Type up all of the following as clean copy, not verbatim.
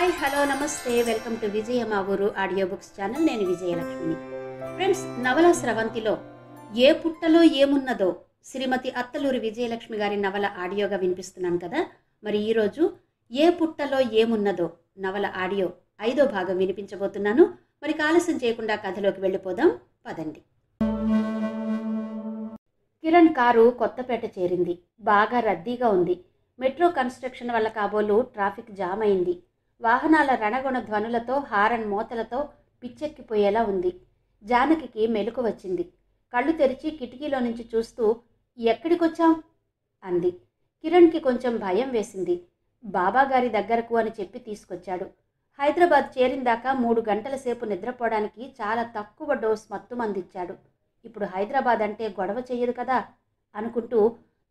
Hi hello నమస్తే welcome to విజయ మా ఊరు ఆడియో బుక్స్ ఛానల్. నేను విజయలక్ష్మిని. ఫ్రెండ్స్, నవల స్రవంతిలో ఏ పుట్టలో ఏమున్నదో శ్రీమతి అత్తలూరి విజయలక్ష్మి గారి నవల ఆడియోగా వినిపిస్తున్నాను కదా. మరి ఈరోజు ఏ పుట్టలో ఏమున్నదో నవల ఆడియో 5వ భాగం వినిపించబోతున్నాను. మరి ఆలస్యం చేయకుండా కథలోకి వెళ్ళిపోదాం, పదండి. కిరణ్ కారు కొత్తపేట చేరింది. బాగా రద్దీగా ఉంది. మెట్రో కన్స్ట్రక్షన్ వల్ల కాబోలు ట్రాఫిక్ జామ్ అయింది. వాహనాల రణగొణ ధ్వనులతో, హారన్ మోతలతో పిచ్చెక్కిపోయేలా ఉంది. జానకి మెలకు వచ్చింది. కళ్ళు తెరిచి కిటికీలో నుంచి చూస్తూ, ఎక్కడికొచ్చాం అంది. కిరణ్కి కొంచెం భయం వేసింది. బాబాగారి దగ్గరకు అని చెప్పి తీసుకొచ్చాడు. హైదరాబాద్ చేరిందాకా 3 గంటల సేపు నిద్రపోవడానికి చాలా తక్కువ డోస్ మత్తు మందిచ్చాడు. ఇప్పుడు హైదరాబాద్ అంటే గొడవ చెయ్యదు కదా అనుకుంటూ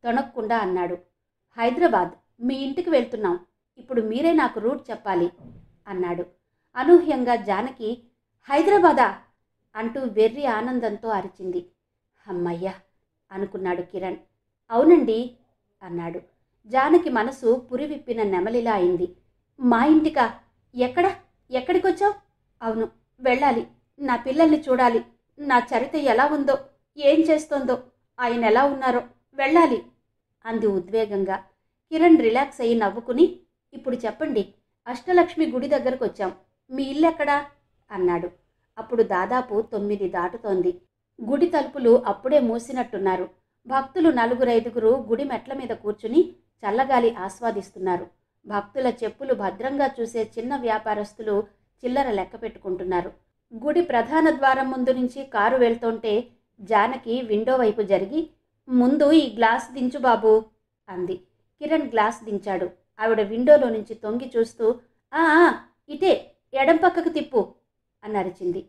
తొణక్కుండా అన్నాడు. హైదరాబాద్, మీ ఇంటికి వెళ్తున్నాం. ఇప్పుడు మీరే నాకు రూట్ చెప్పాలి అన్నాడు. అనూహ్యంగా జానకి హైదరాబాదా అంటూ వెర్రి ఆనందంతో అరిచింది. అమ్మయ్యా అనుకున్నాడు కిరణ్. అవునండి అన్నాడు. జానకి మనసు పురివిప్పిన నెమలిలా అయింది. మా ఇంటికా? ఎక్కడికొచ్చావు? అవును, వెళ్ళాలి. నా పిల్లల్ని చూడాలి. నా చరిత ఎలా ఉందో, ఏం చేస్తోందో, ఆయన ఎలా ఉన్నారో, వెళ్ళాలి అంది ఉద్వేగంగా. కిరణ్ రిలాక్స్ అయ్యి నవ్వుకుని, ఇప్పుడు చెప్పండి, అష్టలక్ష్మి గుడి దగ్గరకు వచ్చాం. మీ ఇల్లెక్కడా అన్నాడు. అప్పుడు దాదాపు 9 దాటుతోంది. గుడి తలుపులు అప్పుడే మూసినట్టున్నారు. భక్తులు 4-5 గుడి మెట్ల మీద కూర్చుని చల్లగాలి ఆస్వాదిస్తున్నారు. భక్తుల చెప్పులు భద్రంగా చూసే చిన్న వ్యాపారస్తులు చిల్లర లెక్క పెట్టుకుంటున్నారు. గుడి ప్రధాన ద్వారం ముందు నుంచి కారు వెళ్తుంటే జానకి విండో వైపు జరిగి, ముందు ఈ గ్లాస్ దించు బాబూ అంది. కిరణ్ గ్లాస్ దించాడు. ఆవిడ విండోలో నుంచి తొంగి చూస్తూ, ఆ ఇటే, ఎడం పక్కకు తిప్పు అని అరిచింది.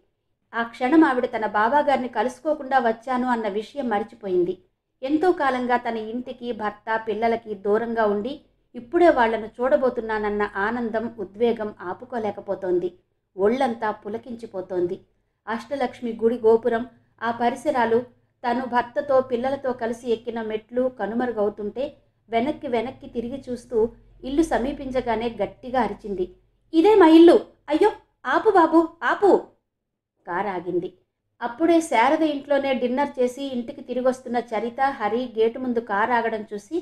ఆ క్షణం ఆవిడ తన బాబాగారిని కలుసుకోకుండా వచ్చాను అన్న విషయం మరిచిపోయింది. ఎంతో కాలంగా తన ఇంటికి, భర్త, పిల్లలకి దూరంగా ఉండి ఇప్పుడే వాళ్లను చూడబోతున్నానన్న ఆనందం, ఉద్వేగం ఆపుకోలేకపోతోంది. ఒళ్లంతా పులకించిపోతోంది. అష్టలక్ష్మి గుడి గోపురం, ఆ పరిసరాలు, తను భర్తతో, పిల్లలతో కలిసి ఎక్కిన మెట్లు కనుమరుగవుతుంటే వెనక్కి తిరిగి చూస్తూ ఇల్లు సమీపించగానే గట్టిగా అరిచింది. ఇదే మా ఇల్లు! అయ్యో ఆపు బాబు, ఆపు! కారు ఆగింది. అప్పుడే శారద ఇంట్లోనే డిన్నర్ చేసి ఇంటికి తిరిగొస్తున్న చరిత, హరి గేటు ముందు కారు ఆగడం చూసి,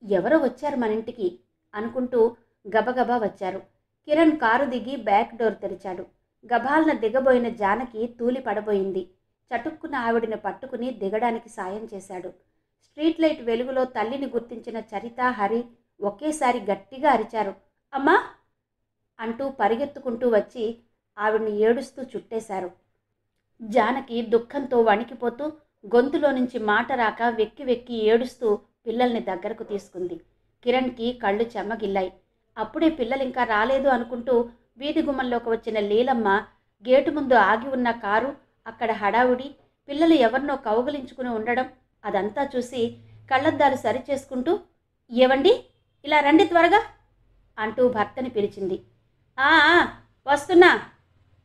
ఎవరో వచ్చారు మన ఇంటికి అనుకుంటూ గబగబా వచ్చారు. కిరణ్ కారు దిగి బ్యాక్ డోర్ తెరిచాడు. గభాలన దిగబోయిన జానకి తూలి పడబోయింది. చటుక్కున ఆవిడిని పట్టుకుని దిగడానికి సాయం చేశాడు. స్ట్రీట్ లైట్ వెలుగులో తల్లిని గుర్తించిన చరిత, హరి ఒకేసారి గట్టిగా అరిచారు. అమ్మా అంటూ పరిగెత్తుకుంటూ వచ్చి ఆవిడ్ని ఏడుస్తూ చుట్టేశారు. జానకి దుఃఖంతో వణికిపోతూ, గొంతులో నుంచి మాట రాక వెక్కి ఏడుస్తూ పిల్లల్ని దగ్గరకు తీసుకుంది. కిరణ్కి కళ్ళు చెమ్మగిల్లాయి. అప్పుడే పిల్లలింకా రాలేదు అనుకుంటూ వీధి గుమ్మంలోకి వచ్చిన లీలమ్మ గేటు ముందు ఆగి ఉన్న కారు, అక్కడ హడావుడి, పిల్లలు ఎవరినో కౌగిలించుకుని ఉండడం, అదంతా చూసి కళ్ళద్దాలు సరిచేసుకుంటూ, ఏవండి, ఇలా రండి త్వరగా అంటూ భర్తని పిలిచింది. ఆ వస్తున్నా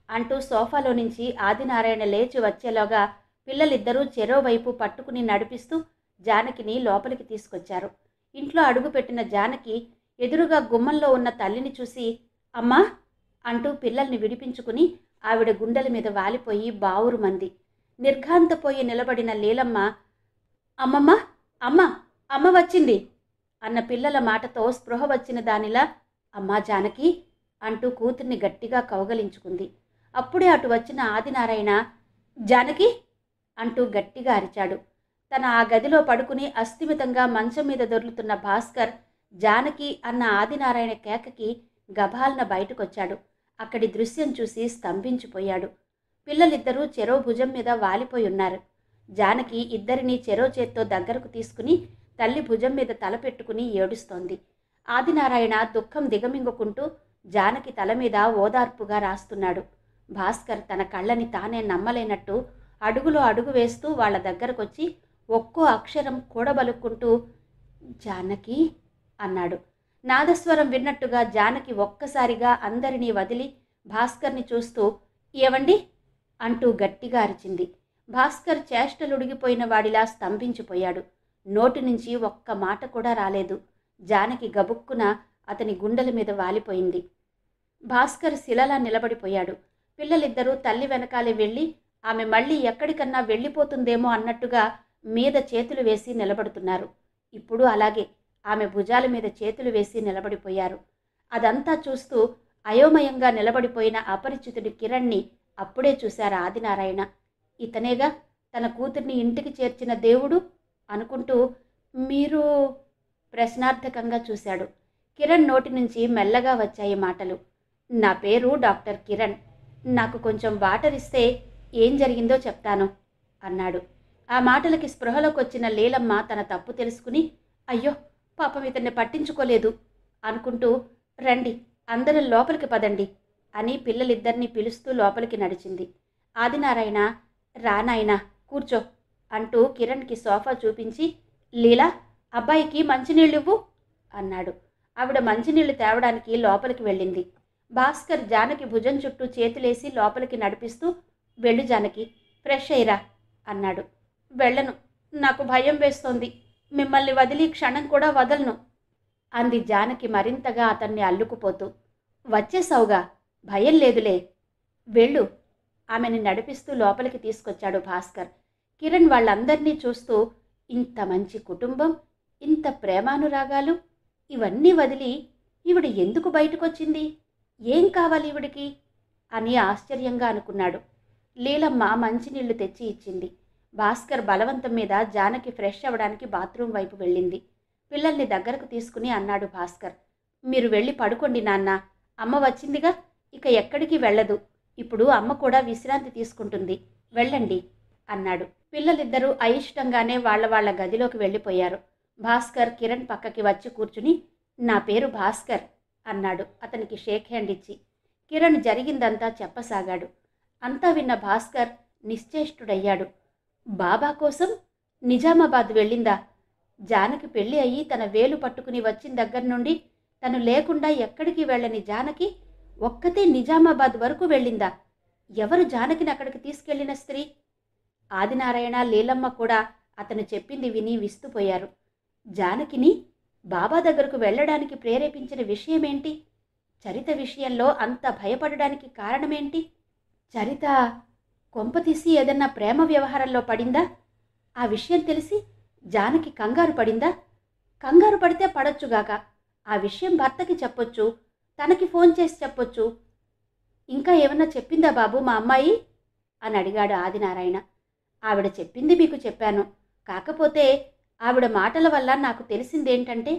అంటూ సోఫాలో నుంచి ఆదినారాయణ లేచి వచ్చేలోగా పిల్లలిద్దరూ చెరోవైపు పట్టుకుని నడిపిస్తూ జానకిని లోపలికి తీసుకొచ్చారు. ఇంట్లో అడుగుపెట్టిన జానకి ఎదురుగా గుమ్మంలో ఉన్న తల్లిని చూసి, అమ్మా అంటూ పిల్లల్ని విడిపించుకుని ఆవిడ గుండెల మీద వాలిపోయి బావురుమంది. నిర్ఘాంతపోయి నిలబడిన లీలమ్మ, అమ్మమ్మ, అమ్మ వచ్చింది అన్న పిల్లల మాటతో స్పృహ వచ్చిన దానిలా, అమ్మా జానకి అంటూ కూతుర్ని గట్టిగా కౌగలించుకుంది. అప్పుడే అటు వచ్చిన ఆదినారాయణ, జానకి అంటూ గట్టిగా అరిచాడు. తన ఆ గదిలో పడుకుని అస్థిమితంగా మంచం మీద దొర్లుతున్న భాస్కర్ జానకి అన్న ఆదినారాయణ కేకకి గభాలన బయటకొచ్చాడు. అక్కడి దృశ్యం చూసి స్తంభించిపోయాడు. పిల్లలిద్దరూ చెరో భుజం మీద వాలిపోయి ఉన్నారు. జానకి ఇద్దరినీ చెరో చేత్తో దగ్గరకు తీసుకుని తల్లి భుజం మీద తలపెట్టుకుని ఏడుస్తోంది. ఆదినారాయణ దుఃఖం దిగమింగుకుంటూ జానకి తల మీద ఓదార్పుగా రాస్తున్నాడు. భాస్కర్ తన కళ్ళని తానే నమ్మలేనట్టు అడుగులో అడుగు వేస్తూ వాళ్ల దగ్గరకొచ్చి ఒక్కో అక్షరం కూడబలుక్కుంటూ జానకి అన్నాడు. నాదస్వరం విన్నట్టుగా జానకి ఒక్కసారిగా అందరినీ వదిలి భాస్కర్ని చూస్తూ, ఏవండి అంటూ గట్టిగా అరిచింది. భాస్కర్ చేష్టలుడిగిపోయిన వాడిలా స్తంభించిపోయాడు. నోటి నుంచి ఒక్క మాట కూడా రాలేదు. జానకి గబుక్కున అతని గుండెల మీద వాలిపోయింది. భాస్కర్ శిలలా నిలబడిపోయాడు. పిల్లలిద్దరూ తల్లి వెనకాలే వెళ్ళి ఆమె మళ్ళీ ఎక్కడికన్నా వెళ్ళిపోతుందేమో అన్నట్టుగా మీద చేతులు వేసి నిలబడుతున్నారు. ఇప్పుడు అలాగే ఆమె భుజాల మీద చేతులు వేసి నిలబడిపోయారు. అదంతా చూస్తూ అయోమయంగా నిలబడిపోయిన అపరిచితుడి కిరణ్ని అప్పుడే చూశారు ఆదినారాయణ. ఇతనేగా తన కూతుర్ని ఇంటికి చేర్చిన దేవుడు అనుకుంటూ, మీరు ప్రశ్నార్థకంగా చూశాడు. కిరణ్ నోటి నుంచి మెల్లగా వచ్చాయి మాటలు. నా పేరు డాక్టర్ కిరణ్. నాకు కొంచెం వాటర్ ఇస్తే ఏం జరిగిందో చెప్తాను అన్నాడు. ఆ మాటలకి స్పృహలోకి వచ్చిన లీలమ్మ తన తప్పు తెలుసుకుని, అయ్యో పాపం ఇతన్ని పట్టించుకోలేదు అనుకుంటూ, రండి అందరం లోపలికి పదండి అని పిల్లలిద్దరినీ పిలుస్తూ లోపలికి నడిచింది. ఆదినారాయణ, రానాయనా కూర్చో అంటూ కిరణ్కి సోఫా చూపించి, లీలా అబ్బాయికి మంచినీళ్ళివ్వు అన్నాడు. ఆవిడ మంచినీళ్లు తేవడానికి లోపలికి వెళ్ళింది. భాస్కర్ జానకి భుజం చుట్టూ చేతులేసి లోపలికి నడిపిస్తూ, వెళ్ళు జానకి, ఫ్రెష్ అయ్యిరా అన్నాడు. వెళ్ళను, నాకు భయం వేస్తోంది, మిమ్మల్ని వదిలి క్షణం కూడా వదలను అంది జానకి మరింతగా అతన్ని అల్లుకుపోతూ. వచ్చేసావుగా, భయం లేదులే, వెళ్ళు ఆమెని నడిపిస్తూ లోపలికి తీసుకొచ్చాడు భాస్కర్. కిరణ్ వాళ్ళందరినీ చూస్తూ, ఇంత మంచి కుటుంబం, ఇంత ప్రేమానురాగాలు, ఇవన్నీ వదిలి ఈవిడ ఎందుకు బయటకొచ్చింది, ఏం కావాలి ఈవిడికి అని ఆశ్చర్యంగా అనుకున్నాడు. లీలమ్మ మంచినీళ్లు తెచ్చి ఇచ్చింది. భాస్కర్ బలవంతం మీద జానకి ఫ్రెష్ అవ్వడానికి బాత్రూం వైపు వెళ్ళింది. పిల్లల్ని దగ్గరకు తీసుకుని అన్నాడు భాస్కర్, మీరు వెళ్ళి పడుకోండి నాన్న, అమ్మ వచ్చిందిగా, ఇక ఎక్కడికి వెళ్ళదు, ఇప్పుడు అమ్మ కూడా విశ్రాంతి తీసుకుంటుంది, వెళ్ళండి అన్నాడు. పిల్లలిద్దరూ అయిష్టంగానే వాళ్ళ గదిలోకి వెళ్ళిపోయారు. భాస్కర్ కిరణ్ పక్కకి వచ్చి కూర్చుని, నా పేరు భాస్కర్ అన్నాడు అతనికి షేక్ హ్యాండ్ ఇచ్చి. కిరణ్ జరిగిందంతా చెప్పసాగాడు. అంతా విన్న భాస్కర్ నిశ్చేష్టుడయ్యాడు. బాబా కోసం నిజామాబాద్ వెళ్ళిందా? జానకి పెళ్ళి అయ్యి తన వేలు పట్టుకుని వచ్చిన దగ్గర నుండి తను లేకుండా ఎక్కడికి వెళ్ళని జానకి ఒక్కతే నిజామాబాద్ వరకు వెళ్ళిందా? ఎవరు జానకిని అక్కడికి తీసుకెళ్లిన స్త్రీ? ఆదినారాయణ, లీలమ్మ కూడా అతను చెప్పింది విని విస్తుపోయారు. జానకిని బాబా దగ్గరకు వెళ్ళడానికి ప్రేరేపించిన విషయమేంటి? చరిత విషయంలో అంత భయపడడానికి కారణమేంటి? చరిత కొంపతీసి ఏదన్నా ప్రేమ వ్యవహారంలో పడిందా? ఆ విషయం తెలిసి జానకి కంగారు పడిందా? కంగారు పడితే పడొచ్చుగాక, ఆ విషయం భర్తకి చెప్పొచ్చు, తనకి ఫోన్ చేసి చెప్పొచ్చు. ఇంకా ఏమన్నా చెప్పిందా బాబు మా అమ్మాయి అని అడిగాడు ఆదినారాయణ. ఆవిడ చెప్పింది మీకు చెప్పాను, కాకపోతే ఆవిడ మాటల వల్ల నాకు తెలిసిందేంటంటే,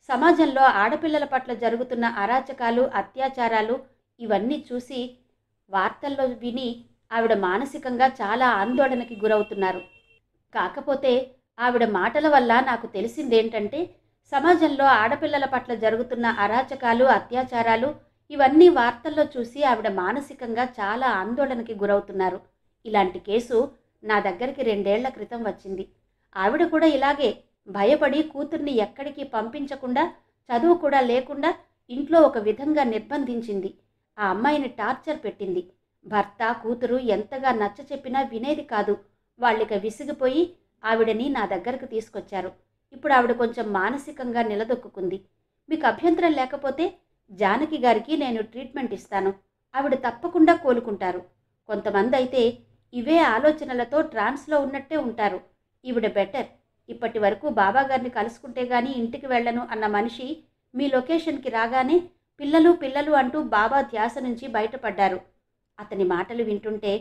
సమాజంలో ఆడపిల్లల పట్ల జరుగుతున్న అరాచకాలు, అత్యాచారాలు ఇవన్నీ చూసి వార్తల్లో విని ఆవిడ మానసికంగా చాలా ఆందోళనకి గురవుతున్నారు. కాకపోతే ఆవిడ మాటల వల్ల నాకు తెలిసిందేంటంటే, సమాజంలో ఆడపిల్లల పట్ల జరుగుతున్న అరాచకాలు, అత్యాచారాలు ఇవన్నీ వార్తల్లో చూసి ఆవిడ మానసికంగా చాలా ఆందోళనకి గురవుతున్నారు. ఇలాంటి కేసు నా దగ్గరికి 2 ఏళ్ల క్రితం వచ్చింది. ఆవిడ కూడా ఇలాగే భయపడి కూతుర్ని ఎక్కడికి పంపించకుండా, చదువు కూడా లేకుండా ఇంట్లో ఒక విధంగా నిర్బంధించింది. ఆ అమ్మాయిని టార్చర్ పెట్టింది. భర్త, కూతురు ఎంతగా నచ్చ చెప్పినా వినేది కాదు. వాళ్ళిక విసిగిపోయి ఆవిడని నా దగ్గరకు తీసుకొచ్చారు. ఇప్పుడు ఆవిడ కొంచెం మానసికంగా నిలదొక్కుంది. మీకు అభ్యంతరం లేకపోతే జానకి గారికి నేను ట్రీట్మెంట్ ఇస్తాను, ఆవిడ తప్పకుండా కోలుకుంటారు. కొంతమంది అయితే ఇవే ఆలోచనలతో ట్రాన్స్లో ఉన్నట్టే ఉంటారు. ఈవిడ బెటర్. ఇప్పటి వరకు బాబాగారిని కలుసుకుంటే గానీ ఇంటికి వెళ్ళను అన్న మనిషి మీ లొకేషన్కి రాగానే పిల్లలు అంటూ బాబా ధ్యాస నుంచి బయటపడ్డారు. అతని మాటలు వింటుంటే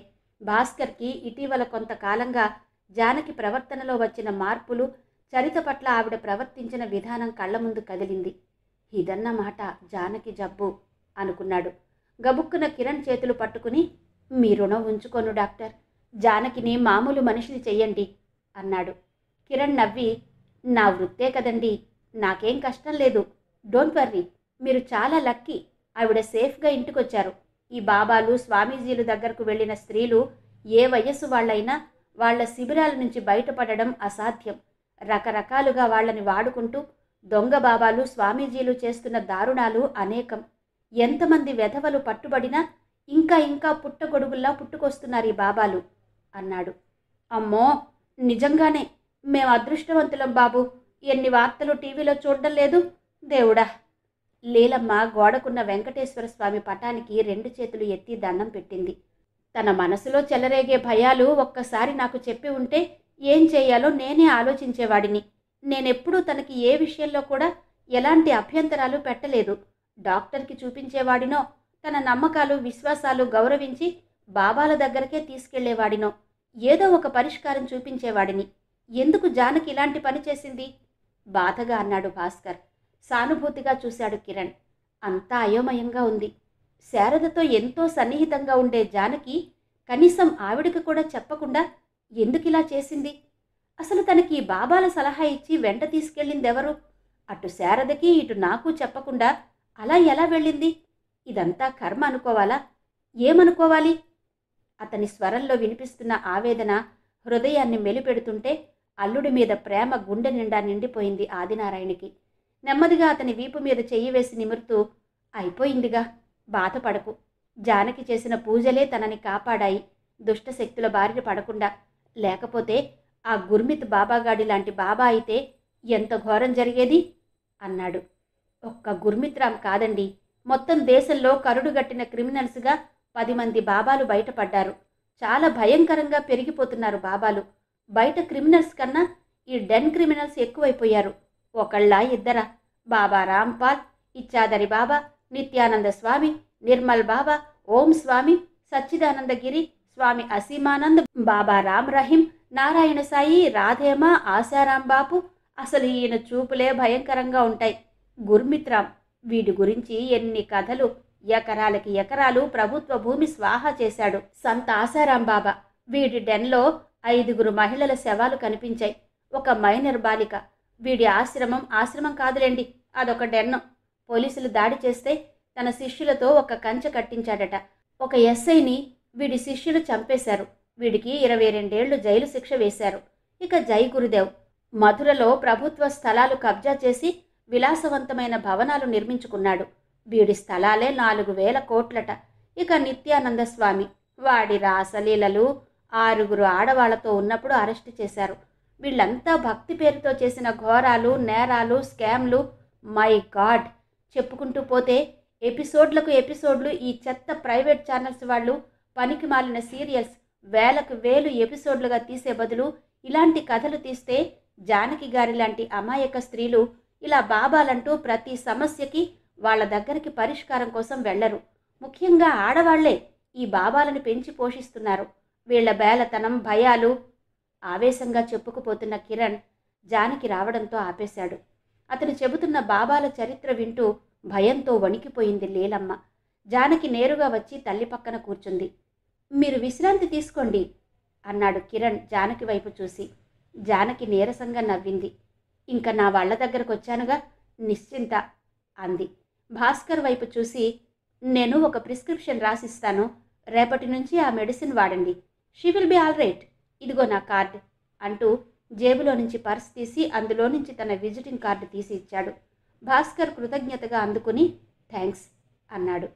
భాస్కర్కి ఇటీవల కొంతకాలంగా జానకి ప్రవర్తనలో వచ్చిన మార్పులు, చరిత పట్ల ఆవిడ ప్రవర్తించిన విధానం కళ్ళ ముందు కదిలింది. ఇదన్నమాట జానకి జబ్బు అనుకున్నాడు. గబుక్కున కిరణ్ చేతులు పట్టుకుని, మీ రుణం ఉంచుకోను డాక్టర్, జానకిని మామూలు మనిషిని చెయ్యండి అన్నాడు. కిరణ్ నవ్వి, నా వృత్తే కదండి, నాకేం కష్టం లేదు, డోంట్ వర్రీ, మీరు చాలా లక్కీ, ఆవిడ సేఫ్గా ఇంటికొచ్చారు. ఈ బాబాలు, స్వామీజీలు దగ్గరకు వెళ్ళిన స్త్రీలు ఏ వయస్సు వాళ్ళైనా వాళ్ల శిబిరాల నుంచి బయటపడడం అసాధ్యం. రకరకాలుగా వాళ్ళని వాడుకుంటూ దొంగ బాబాలు, స్వామీజీలు చేస్తున్న దారుణాలు అనేకం. ఎంతమంది వెధవలు పట్టుబడినా ఇంకా పుట్టగొడుగుల్లా పుట్టుకొస్తున్నారు ఈ బాబాలు అన్నాడు. అమ్మో, నిజంగానే మేము అదృష్టవంతులం బాబు, ఎన్ని వార్తలు టీవీలో చూడడం లేదు దేవుడా లీలమ్మ గోడకున్న వెంకటేశ్వర స్వామి పటానికి 2 చేతులు ఎత్తి దండం పెట్టింది. తన మనసులో చెలరేగే భయాలు ఒక్కసారి నాకు చెప్పి ఉంటే ఏం చేయాలో నేనే ఆలోచించేవాడిని. నేనెప్పుడూ తనకి ఏ విషయంలో కూడా ఎలాంటి అభ్యంతరాలు పెట్టలేదు. డాక్టర్కి చూపించేవాడినో, తన నమ్మకాలు విశ్వాసాలు గౌరవించి బాబాల దగ్గరకే తీసుకెళ్లేవాడినో, ఏదో ఒక పరిష్కారం చూపించేవాడిని. ఎందుకు జానకి ఇలాంటి పని చేసింది? బాధగా అన్నాడు భాస్కర్. సానుభూతిగా చూశాడు కిరణ్. అంతా అయోమయంగా ఉంది. శారదతో ఎంతో సన్నిహితంగా ఉండే జానకి కనీసం ఆవిడకి కూడా చెప్పకుండా ఎందుకిలా చేసింది? అసలు తనకి బాబాల సలహా ఇచ్చి వెంట తీసుకెళ్ళిందెవరు? అటు శారదకి ఇటు నాకు చెప్పకుండా అలా ఎలా వెళ్ళింది? ఇదంతా కర్మ అనుకోవాలా? ఏమనుకోవాలి? అతని స్వరంలో వినిపిస్తున్న ఆవేదన హృదయాన్ని మెలిపెడుతుంటే అల్లుడి మీద ప్రేమ గుండె నిండా నిండిపోయింది ఆదినారాయణకి. నెమ్మదిగా అతని వీపు మీద చెయ్యి వేసి నిమురుతూ, అయిపోయిందిగా, బాధపడకు. జానకి చేసిన పూజలే తనని కాపాడాయి దుష్టశక్తుల బారిన పడకుండా. లేకపోతే ఆ గుర్మిత్ బాబాగాడి లాంటి బాబా అయితే ఎంత ఘోరం జరిగేది అన్నాడు. ఒక్క గుర్మిత్ రామ్ కాదండి, మొత్తం దేశంలో కరుడుగట్టిన క్రిమినల్స్గా 10 మంది బాబాలు బయటపడ్డారు. చాలా భయంకరంగా పెరిగిపోతున్నారు బాబాలు. బయట క్రిమినల్స్ కన్నా ఈ డెన్ క్రిమినల్స్ ఎక్కువైపోయారు. ఒకళ్ళ ఇద్దరా? బాబా రాంపాల్, ఇచ్చాదరి బాబా, నిత్యానంద స్వామి, నిర్మల్ బాబా, ఓం స్వామి, సచ్చిదానందగిరి, స్వామి అసీమానంద్, బాబా రామ్ రహీం, నారాయణ సాయి, రాధేమా, ఆశారాం బాపు. అసలు ఈయన చూపులే భయంకరంగా ఉంటాయి. గుర్మిత్ రామ్, వీడి గురించి ఎన్ని కథలు. ఎకరాలకి ఎకరాలు ప్రభుత్వ భూమి స్వాహా చేశాడు. సంత ఆశారాం బాబా, వీడి డెన్లో 5 మహిళల శవాలు కనిపించాయి. ఒక మైనర్ బాలిక. వీడి ఆశ్రమం కాదులేండి, అదొక డెన్ను. పోలీసులు దాడి చేస్తే తన శిష్యులతో ఒక కంచె కట్టించాడట. ఒక ఎస్ఐని వీడి శిష్యులు చంపేశారు. వీడికి 22 ఏళ్లు జైలు శిక్ష వేశారు. ఇక జై గురుదేవ్, మధురలో ప్రభుత్వ స్థలాలు కబ్జా చేసి విలాసవంతమైన భవనాలు నిర్మించుకున్నాడు. వీడి స్థలాలే 4,000 కోట్లట. ఇక నిత్యానంద స్వామి, వాడి రాసలీలలు 6 ఆడవాళ్లతో ఉన్నప్పుడు అరెస్టు చేశారు. వీళ్ళంతా భక్తి పేరుతో చేసిన ఘోరాలు, నేరాలు, స్కామ్లు. మై గాడ్, చెప్పుకుంటూ పోతే ఎపిసోడ్లు ఈ చెత్త ప్రైవేట్ ఛానల్స్ వాళ్ళు పనికి మాలిన సీరియల్స్ వేలకు వేలు ఎపిసోడ్లుగా తీసే బదులు ఇలాంటి కథలు తీస్తే జానకి గారి లాంటి అమాయక స్త్రీలు ఇలా బాబాలంటూ ప్రతి సమస్యకి వాళ్ళ దగ్గరికి పరిష్కారం కోసం వెళ్లరు. ముఖ్యంగా ఆడవాళ్లే ఈ బాబాలను పెంచి పోషిస్తున్నారు. వీళ్ల బేలతనం, భయాలు. ఆవేశంగా చెప్పుకుపోతున్న కిరణ్ జానకి రావడంతో ఆపేశాడు. అతను చెబుతున్న బాబాల చరిత్ర వింటూ భయంతో వణికిపోయింది లీలమ్మ. జానకి నేరుగా వచ్చి తల్లి పక్కన కూర్చుంది. మీరు విశ్రాంతి తీసుకోండి అన్నాడు కిరణ్ జానకి వైపు చూసి. జానకి నీరసంగా నవ్వింది. ఇంకా నా వాళ్ల దగ్గరకు వచ్చానుగా, నిశ్చింత అంది. భాస్కర్ వైపు చూసి, నేను ఒక ప్రిస్క్రిప్షన్ రాసిస్తాను, రేపటి నుంచి ఆ మెడిసిన్ వాడండి. She will be all right. ఇదిగో నా కార్డు అంటూ జేబులో నుంచి పర్స్ తీసి అందులో నుంచి తన విజిటింగ్ కార్డు తీసి ఇచ్చాడు. భాస్కర్ కృతజ్ఞతగా అందుకుని థ్యాంక్స్ అన్నాడు.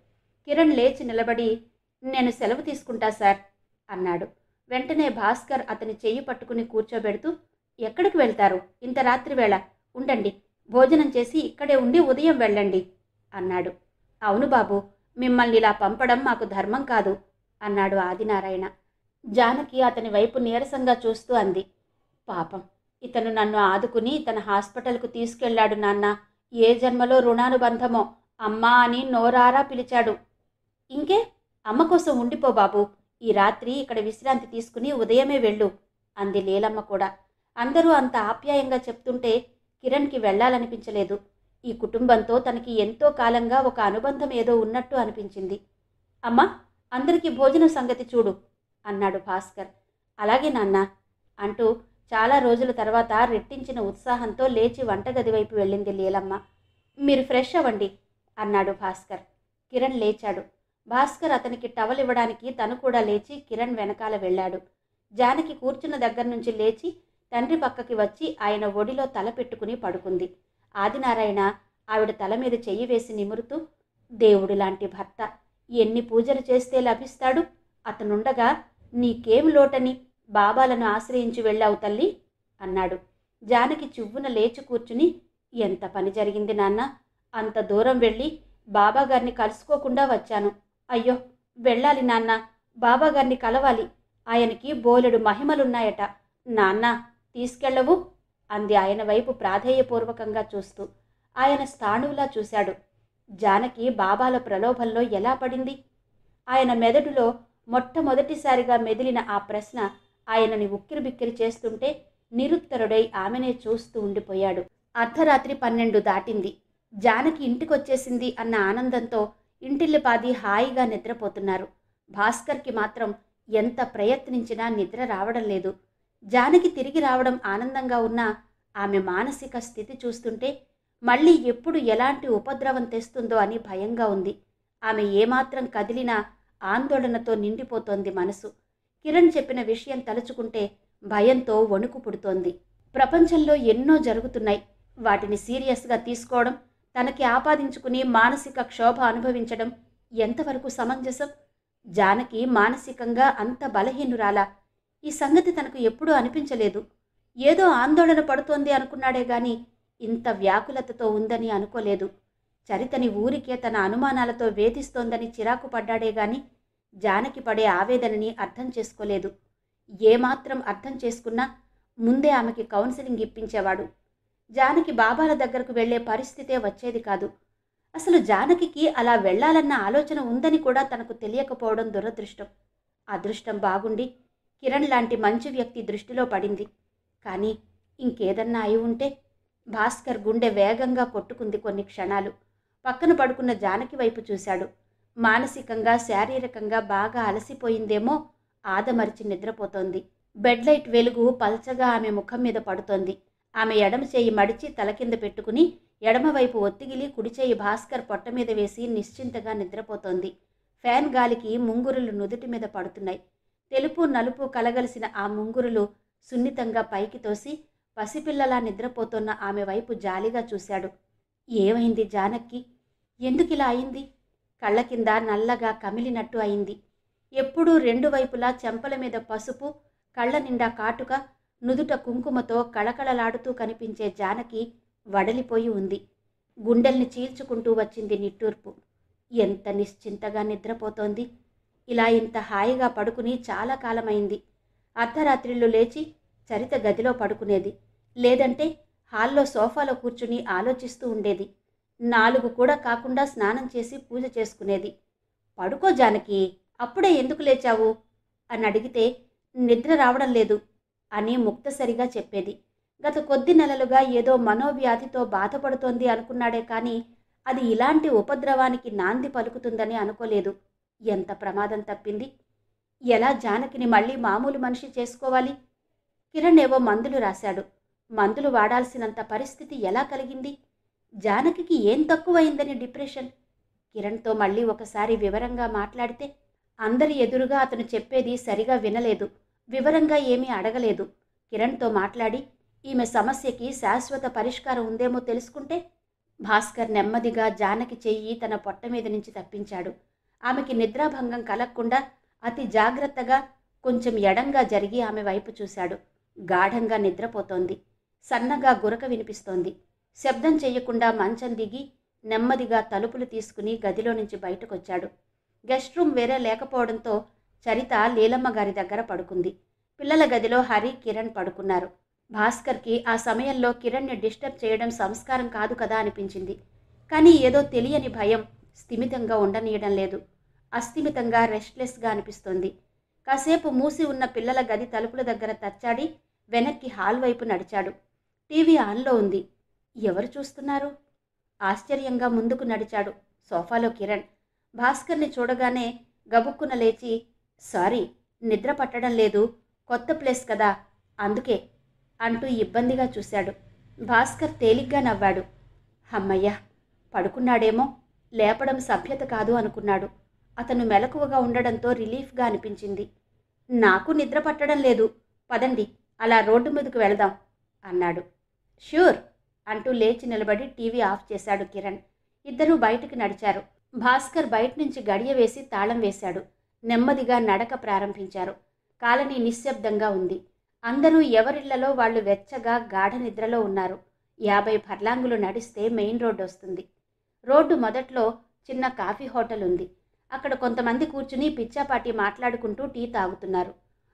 కిరణ్ లేచి నిలబడి, నేను సెలవు తీసుకుంటా సార్ అన్నాడు. వెంటనే భాస్కర్ అతని చెయ్యి పట్టుకుని కూర్చోబెడుతూ, ఎక్కడికి వెళ్తారు ఇంత రాత్రి వేళ? ఉండండి, భోజనం చేసి ఇక్కడే ఉండి ఉదయం వెళ్ళండి అన్నాడు. అవును బాబు, మిమ్మల్ని ఇలా పంపడం మాకు ధర్మం కాదు అన్నాడు ఆదినారాయణ. జానకి అతని వైపు నీరసంగా చూస్తూ అంది, పాపం, ఇతను నన్ను ఆదుకుని తన హాస్పిటల్కు తీసుకెళ్లాడు నాన్న. ఏ జన్మలో రుణానుబంధమో, అమ్మా అని నోరారా పిలిచాడు. ఇంకే, అమ్మ కోసం ఉండిపో బాబు, ఈ రాత్రి ఇక్కడ విశ్రాంతి తీసుకుని ఉదయమే వెళ్ళు అంది లీలమ్మ కూడా. అందరూ అంత ఆప్యాయంగా చెప్తుంటే కిరణ్కి వెళ్లాలనిపించలేదు. ఈ కుటుంబంతో తనకి ఎంతో కాలంగా ఒక అనుబంధం ఏదో ఉన్నట్టు అనిపించింది. అమ్మా, అందరికీ భోజనం సంగతి చూడు అన్నాడు భాస్కర్. అలాగే నాన్న అంటూ చాలా రోజుల తర్వాత రెట్టించిన ఉత్సాహంతో లేచి వంటగది వైపు వెళ్ళింది లీలమ్మ. మీరు ఫ్రెష్ అవ్వండి అన్నాడు భాస్కర్. కిరణ్ లేచాడు. భాస్కర్ అతనికి టవల్ ఇవ్వడానికి తను కూడా లేచి కిరణ్ వెనకాల వెళ్ళాడు. జానకి కూర్చున్న దగ్గర నుంచి లేచి తండ్రి పక్కకి వచ్చి ఆయన ఒడిలో తల పెట్టుకుని పడుకుంది. ఆదినారాయణ ఆవిడ తల మీద చెయ్యి వేసి నిమురుతూ, దేవుడు లాంటి భర్త ఎన్ని పూజలు చేస్తే లభిస్తాడు? అతనుండగా నీకేం లోటని బాబాలను ఆశ్రయించి వెళ్ళావు తల్లి? అన్నాడు. జానకి చువ్వున లేచి కూర్చుని, ఎంత పని జరిగింది నాన్న, అంత దూరం వెళ్ళి బాబాగారిని కలుసుకోకుండా వచ్చాను. అయ్యో, వెళ్ళాలి నాన్న, బాబాగారిని కలవాలి. ఆయనకి బోలెడు మహిమలున్నాయట. నాన్న, తీసుకెళ్ళవు? అంది ఆయన వైపు ప్రాధేయపూర్వకంగా చూస్తూ. ఆయన స్థాణువులా చూశాడు. జానకి బాబాల ప్రలోభంలో ఎలా పడింది? ఆయన మెదడులో మొట్టమొదటిసారిగా మెదిలిన ఆ ప్రశ్న ఆయనని ఉక్కిరిబిక్కిరి చేస్తుంటే నిరుత్తరుడై ఆమెనే చూస్తూ ఉండిపోయాడు. అర్ధరాత్రి 12 దాటింది. జానకి ఇంటికొచ్చేసింది అన్న ఆనందంతో ఇంటిల్లిపాది హాయిగా నిద్రపోతున్నారు. భాస్కర్కి మాత్రం ఎంత ప్రయత్నించినా నిద్ర రావడం లేదు. జానకి తిరిగి రావడం ఆనందంగా ఉన్నా ఆమె మానసిక స్థితి చూస్తుంటే మళ్ళీ ఎప్పుడు ఎలాంటి ఉపద్రవం తెస్తుందో అని భయంగా ఉంది. ఆమె ఏమాత్రం కదిలినా ఆందోళనతో నిండిపోతోంది మనసు. కిరణ్ చెప్పిన విషయం తలుచుకుంటే భయంతో వణుకు పుడుతోంది. ప్రపంచంలో ఎన్నో జరుగుతున్నాయి. వాటిని సీరియస్గా తీసుకోవడం, తనకి ఆపాదించుకుని మానసిక క్షోభ అనుభవించడం ఎంతవరకు సమంజసం? జానకి మానసికంగా అంత బలహీనురాలా? ఈ సంగతి తనకు ఎప్పుడూ అనిపించలేదు. ఏదో ఆందోళన పడుతోంది అనుకున్నాడే గాని ఇంత వ్యాకులతతో ఉందని అనుకోలేదు. చరితని ఊరికే తన అనుమానాలతో వేధిస్తోందని చిరాకు పడ్డాడే గాని జానకి పడే ఆవేదనని అర్థం చేసుకోలేదు. ఏమాత్రం అర్థం చేసుకున్నా ముందే ఆమెకి కౌన్సిలింగ్ ఇప్పించేవాడు. జానకి బాబాల దగ్గరకు వెళ్లే పరిస్థితే వచ్చేది కాదు. అసలు జానకికి అలా వెళ్లాలన్న ఆలోచన ఉందని కూడా తనకు తెలియకపోవడం దురదృష్టం. అదృష్టం బాగుండి కిరణ్ లాంటి మంచి వ్యక్తి దృష్టిలో పడింది. కానీ ఇంకేదన్నా అయి ఉంటే? భాస్కర్ గుండె వేగంగా కొట్టుకుంది కొన్ని క్షణాలు. పక్కన పడుకున్న జానకి వైపు చూశాడు. మానసికంగా శారీరకంగా బాగా అలసిపోయిందేమో, ఆదమరిచి నిద్రపోతోంది. బెడ్ లైట్ వెలుగు పల్చగా ఆమె ముఖం మీద పడుతోంది. ఆమె ఎడమ చేయి మడిచి తల కింద పెట్టుకుని ఎడమవైపు ఒత్తిగిలి కుడిచేయి భాస్కర్ పొట్ట మీద వేసి నిశ్చింతగా నిద్రపోతోంది. ఫ్యాన్ గాలికి ముంగురులు నుదుటి మీద పడుతున్నాయి. తెలుపు నలుపు కలగలిసిన ఆ ముంగురులు సున్నితంగా పైకి తోసి పసిపిల్లలా నిద్రపోతున్న ఆమె వైపు జాలిగా చూశాడు. ఏమైంది జానక్కి? ఎందుకిలా అయింది? కళ్ళ కింద నల్లగా కమిలినట్టు అయింది. ఎప్పుడూ 2 వైపులా చెంపల మీద పసుపు, కళ్ళ నిండా కాటుక, నుదుట కుంకుమతో కళకళలాడుతూ కనిపించే జానకి వడలిపోయి ఉంది. గుండెల్ని చీల్చుకుంటూ వచ్చింది నిట్టూర్పు. ఎంత నిశ్చింతగా నిద్రపోతోంది! ఇలా ఇంత హాయిగా పడుకుని చాలా కాలమైంది. అర్ధరాత్రిళ్ళు లేచి చరిత గదిలో పడుకునేది. లేదంటే హాల్లో సోఫాలో కూర్చుని ఆలోచిస్తూ ఉండేది. 4 కూడా కాకుండా స్నానం చేసి పూజ చేసుకునేది. పడుకో జానకి, అప్పుడే ఎందుకు లేచావు అని అడిగితే నిద్ర రావడం లేదు అని ముక్తసరిగా చెప్పేది. గత కొద్ది నెలలుగా ఏదో మనోవ్యాధితో బాధపడుతోంది అనుకున్నాడే కానీ అది ఇలాంటి ఉపద్రవానికి నాంది పలుకుతుందని అనుకోలేదు. ఎంత ప్రమాదం తప్పింది! ఎలా జానకిని మళ్ళీ మామూలు మనిషి చేసుకోవాలి? కిరణ్ ఏవో మందులు రాశాడు. మందులు వాడాల్సినంత పరిస్థితి ఎలా కలిగింది? జానకికి ఏం తక్కువైందని డిప్రెషన్? కిరణ్తో మళ్ళీ ఒకసారి వివరంగా మాట్లాడితే అందరి ఎదురుగా అతను చెప్పేది సరిగా వినలేదు. వివరంగా ఏమీ అడగలేదు. కిరణ్తో మాట్లాడి ఈమె సమస్యకి శాశ్వత పరిష్కారం ఉందేమో తెలుసుకుంటే? భాస్కర్ నెమ్మదిగా జానకి చెయ్యి తన పొట్ట మీద నుంచి తప్పించాడు. ఆమెకి నిద్రాభంగం కలగకుండా అతి జాగ్రత్తగా కొంచెం ఎడంగా జరిగి ఆమె వైపు చూశాడు. గాఢంగా నిద్రపోతోంది. సన్నగా గురక వినిపిస్తోంది. శబ్దం చెయ్యకుండా మంచం దిగి నెమ్మదిగా తలుపులు తీసుకుని గదిలో నుంచి బయటకొచ్చాడు. గెస్ట్ రూమ్ వేరే లేకపోవడంతో చరిత లీలమ్మ గారి దగ్గర పడుకుంది. పిల్లల గదిలో హరి, కిరణ్ పడుకున్నారు. భాస్కర్కి ఆ సమయంలో కిరణ్ని డిస్టర్బ్ చేయడం సంస్కారం కాదు కదా అనిపించింది. కానీ ఏదో తెలియని భయం స్థిమితంగా ఉండనీయడం లేదు. అస్థిమితంగా, రెస్ట్లెస్గా అనిపిస్తోంది. కాసేపు మూసి ఉన్న పిల్లల గది తలుపుల దగ్గర తచ్చాడి వెనక్కి హాల్ వైపు నడిచాడు. టీవీ ఆన్లో ఉంది. ఎవరు చూస్తున్నారు? ఆశ్చర్యంగా ముందుకు నడిచాడు. సోఫాలో కిరణ్. భాస్కర్ని చూడగానే గబుక్కున లేచి, సారీ, నిద్ర పట్టడం లేదు, కొత్త ప్లేస్ కదా అందుకే అంటూ ఇబ్బందిగా చూశాడు. భాస్కర్ తేలిగ్గా నవ్వాడు. అమ్మయ్య, పడుకున్నాడేమో, లేపడం సభ్యత కాదు అనుకున్నాడు. అతను మెలకువగా ఉండడంతో రిలీఫ్గా అనిపించింది. నాకు నిద్ర పట్టడం లేదు, పదండి అలా రోడ్డు మీదకు వెళదాం అన్నాడు. ష్యూర్ అంటూ లేచి నిలబడి టీవీ ఆఫ్ చేశాడు కిరణ్. ఇద్దరూ బయటికి నడిచారు. భాస్కర్ బయట నుంచి గడియ వేసి తాళం వేశాడు. నెమ్మదిగా నడక ప్రారంభించారు. కాలనీ నిశ్శబ్దంగా ఉంది. అందరూ ఎవరిళ్లలో వాళ్ళు వెచ్చగా గాఢ నిద్రలో ఉన్నారు. 50 ఫర్లాంగులు నడిస్తే మెయిన్ రోడ్డు వస్తుంది. రోడ్డు మొదట్లో చిన్న కాఫీ హోటల్ ఉంది. అక్కడ కొంతమంది కూర్చుని పిచ్చాపాటి మాట్లాడుకుంటూ టీ తాగుతున్నారు.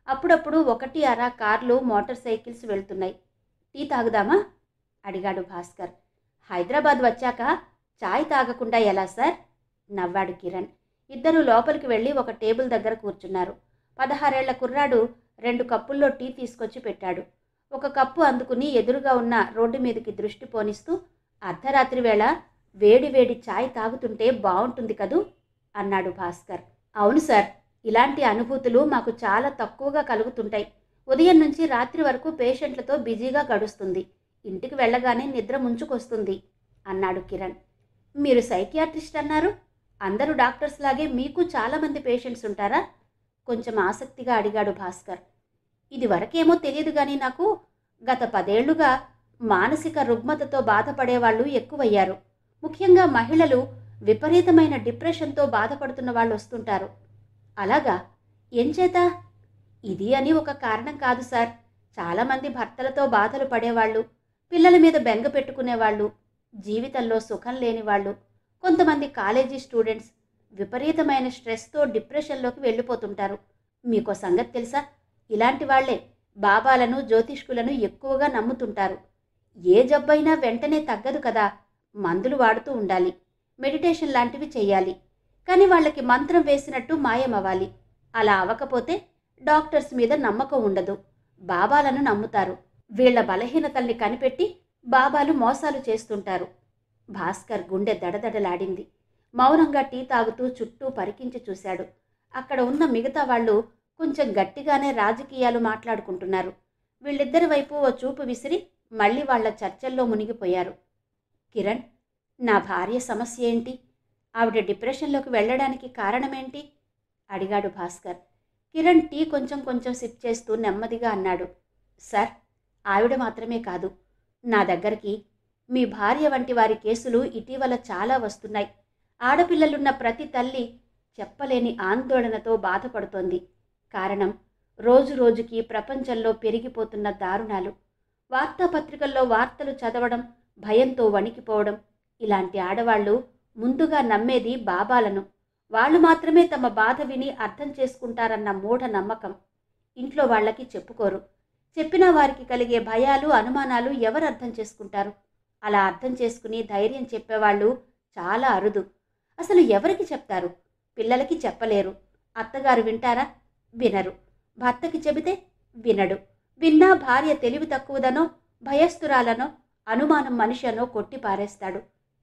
అప్పుడప్పుడు ఒకటి అరా కార్లు, మోటార్ సైకిల్స్ వెళ్తున్నాయి. టీ తాగుదామా అడిగాడు భాస్కర్. హైదరాబాద్ వచ్చాక చాయ్ తాగకుండా ఎలా సార్ నవ్వాడు కిరణ్. ఇద్దరూ లోపలికి వెళ్ళి ఒక టేబుల్ దగ్గర కూర్చున్నారు. 16 ఏళ్ల కుర్రాడు 2 కప్పుల్లో టీ తీసుకొచ్చి పెట్టాడు. ఒక కప్పు అందుకుని ఎదురుగా ఉన్న రోడ్డు మీదకి దృష్టి పోనిస్తూ, అర్ధరాత్రి వేళ వేడి వేడి చాయ్ తాగుతుంటే బాగుంటుంది కదూ అన్నాడు భాస్కర్. అవును సార్, ఇలాంటి అనుభూతులు మాకు చాలా తక్కువగా కలుగుతుంటాయి. ఉదయం నుంచి రాత్రి వరకు పేషెంట్లతో బిజీగా గడుస్తుంది. ఇంటికి వెళ్ళగానే నిద్ర ముంచుకొస్తుంది అన్నాడు కిరణ్. మీరు సైకియాట్రిస్ట్ అన్నారు. అందరూ డాక్టర్స్ లాగే మీకు చాలామంది పేషెంట్స్ ఉంటారా? కొంచెం ఆసక్తిగా అడిగాడు భాస్కర్. ఇది వరకేమో తెలియదు కానీ నాకు గత 10 ఏళ్లుగా మానసిక రుగ్మతతో బాధపడేవాళ్ళు ఎక్కువయ్యారు. ముఖ్యంగా మహిళలు విపరీతమైన డిప్రెషన్తో బాధపడుతున్న వాళ్ళు వస్తుంటారు. అలాగా? ఎంచేత? ఇది అని ఒక కారణం కాదు సార్. చాలామంది భర్తలతో బాధలు పడేవాళ్ళు, పిల్లల మీద బెంగ పెట్టుకునేవాళ్ళు, జీవితంలో సుఖం లేనివాళ్ళు, కొంతమంది కాలేజీ స్టూడెంట్స్ విపరీతమైన స్ట్రెస్తో డిప్రెషన్లోకి వెళ్ళిపోతుంటారు. మీకో సంగతి తెలుసా? ఇలాంటి వాళ్లే బాబాలను, జ్యోతిష్కులను ఎక్కువగా నమ్ముతుంటారు. ఏ జబ్బైనా వెంటనే తగ్గదు కదా, మందులు వాడుతూ ఉండాలి, మెడిటేషన్ లాంటివి చెయ్యాలి. కానీ వాళ్ళకి మంత్రం వేసినట్టు మాయమవ్వాలి. అలా అవ్వకపోతే డాక్టర్స్ మీద నమ్మకం ఉండదు. బాబాలను నమ్ముతారు. వీళ్ల బలహీనతల్ని కనిపెట్టి బాబాలు మోసాలు చేస్తుంటారు. భాస్కర్ గుండె దడదడలాడింది. మౌనంగా టీ తాగుతూ చుట్టూ పరికించి చూశాడు. అక్కడ ఉన్న మిగతా వాళ్ళు కొంచెం గట్టిగానే రాజకీయాలు మాట్లాడుకుంటున్నారు. వీళ్ళిద్దరి వైపు ఓ చూపు విసిరి మళ్ళీ వాళ్ల చర్చల్లో మునిగిపోయారు. కిరణ్, నా భార్య సమస్య ఏంటి? ఆవిడ డిప్రెషన్లోకి వెళ్ళడానికి కారణమేంటి అడిగాడు భాస్కర్. కిరణ్ టీ కొంచెం కొంచెం సిప్ చేస్తూ నెమ్మదిగా అన్నాడు. సార్, ఆవిడ మాత్రమే కాదు, నా దగ్గరికి మీ భార్య వంటి వారి కేసులు ఇటీవల చాలా వస్తున్నాయి. ఆడపిల్లలున్న ప్రతి తల్లి చెప్పలేని ఆందోళనతో బాధపడుతోంది. కారణం రోజు రోజుకి ప్రపంచంలో పెరిగిపోతున్న దారుణాలు. వార్తాపత్రికల్లో వార్తలు చదవడం, భయంతో వణికిపోవడం. ఇలాంటి ఆడవాళ్లు ముందుగా నమ్మేది బాబాలను. వాళ్ళు మాత్రమే తమ బాధ విని అర్థం చేసుకుంటారన్న మూఢ నమ్మకం. ఇంట్లో వాళ్ళకి చెప్పుకోరు. చెప్పినా వారికి కలిగే భయాలు, అనుమానాలు ఎవరు అర్థం చేసుకుంటారు? అలా అర్థం చేసుకుని ధైర్యం చెప్పేవాళ్ళు చాలా అరుదు. అసలు ఎవరికి చెప్తారు? పిల్లలకి చెప్పలేరు. అత్తగారు వింటారా? వినరు. భర్తకి చెబితే వినడు. విన్నా భార్య తెలివి తక్కువదనో, భయస్థురాలనో, అనుమానం మనిషి అనో కొట్టి పారేస్తాడు.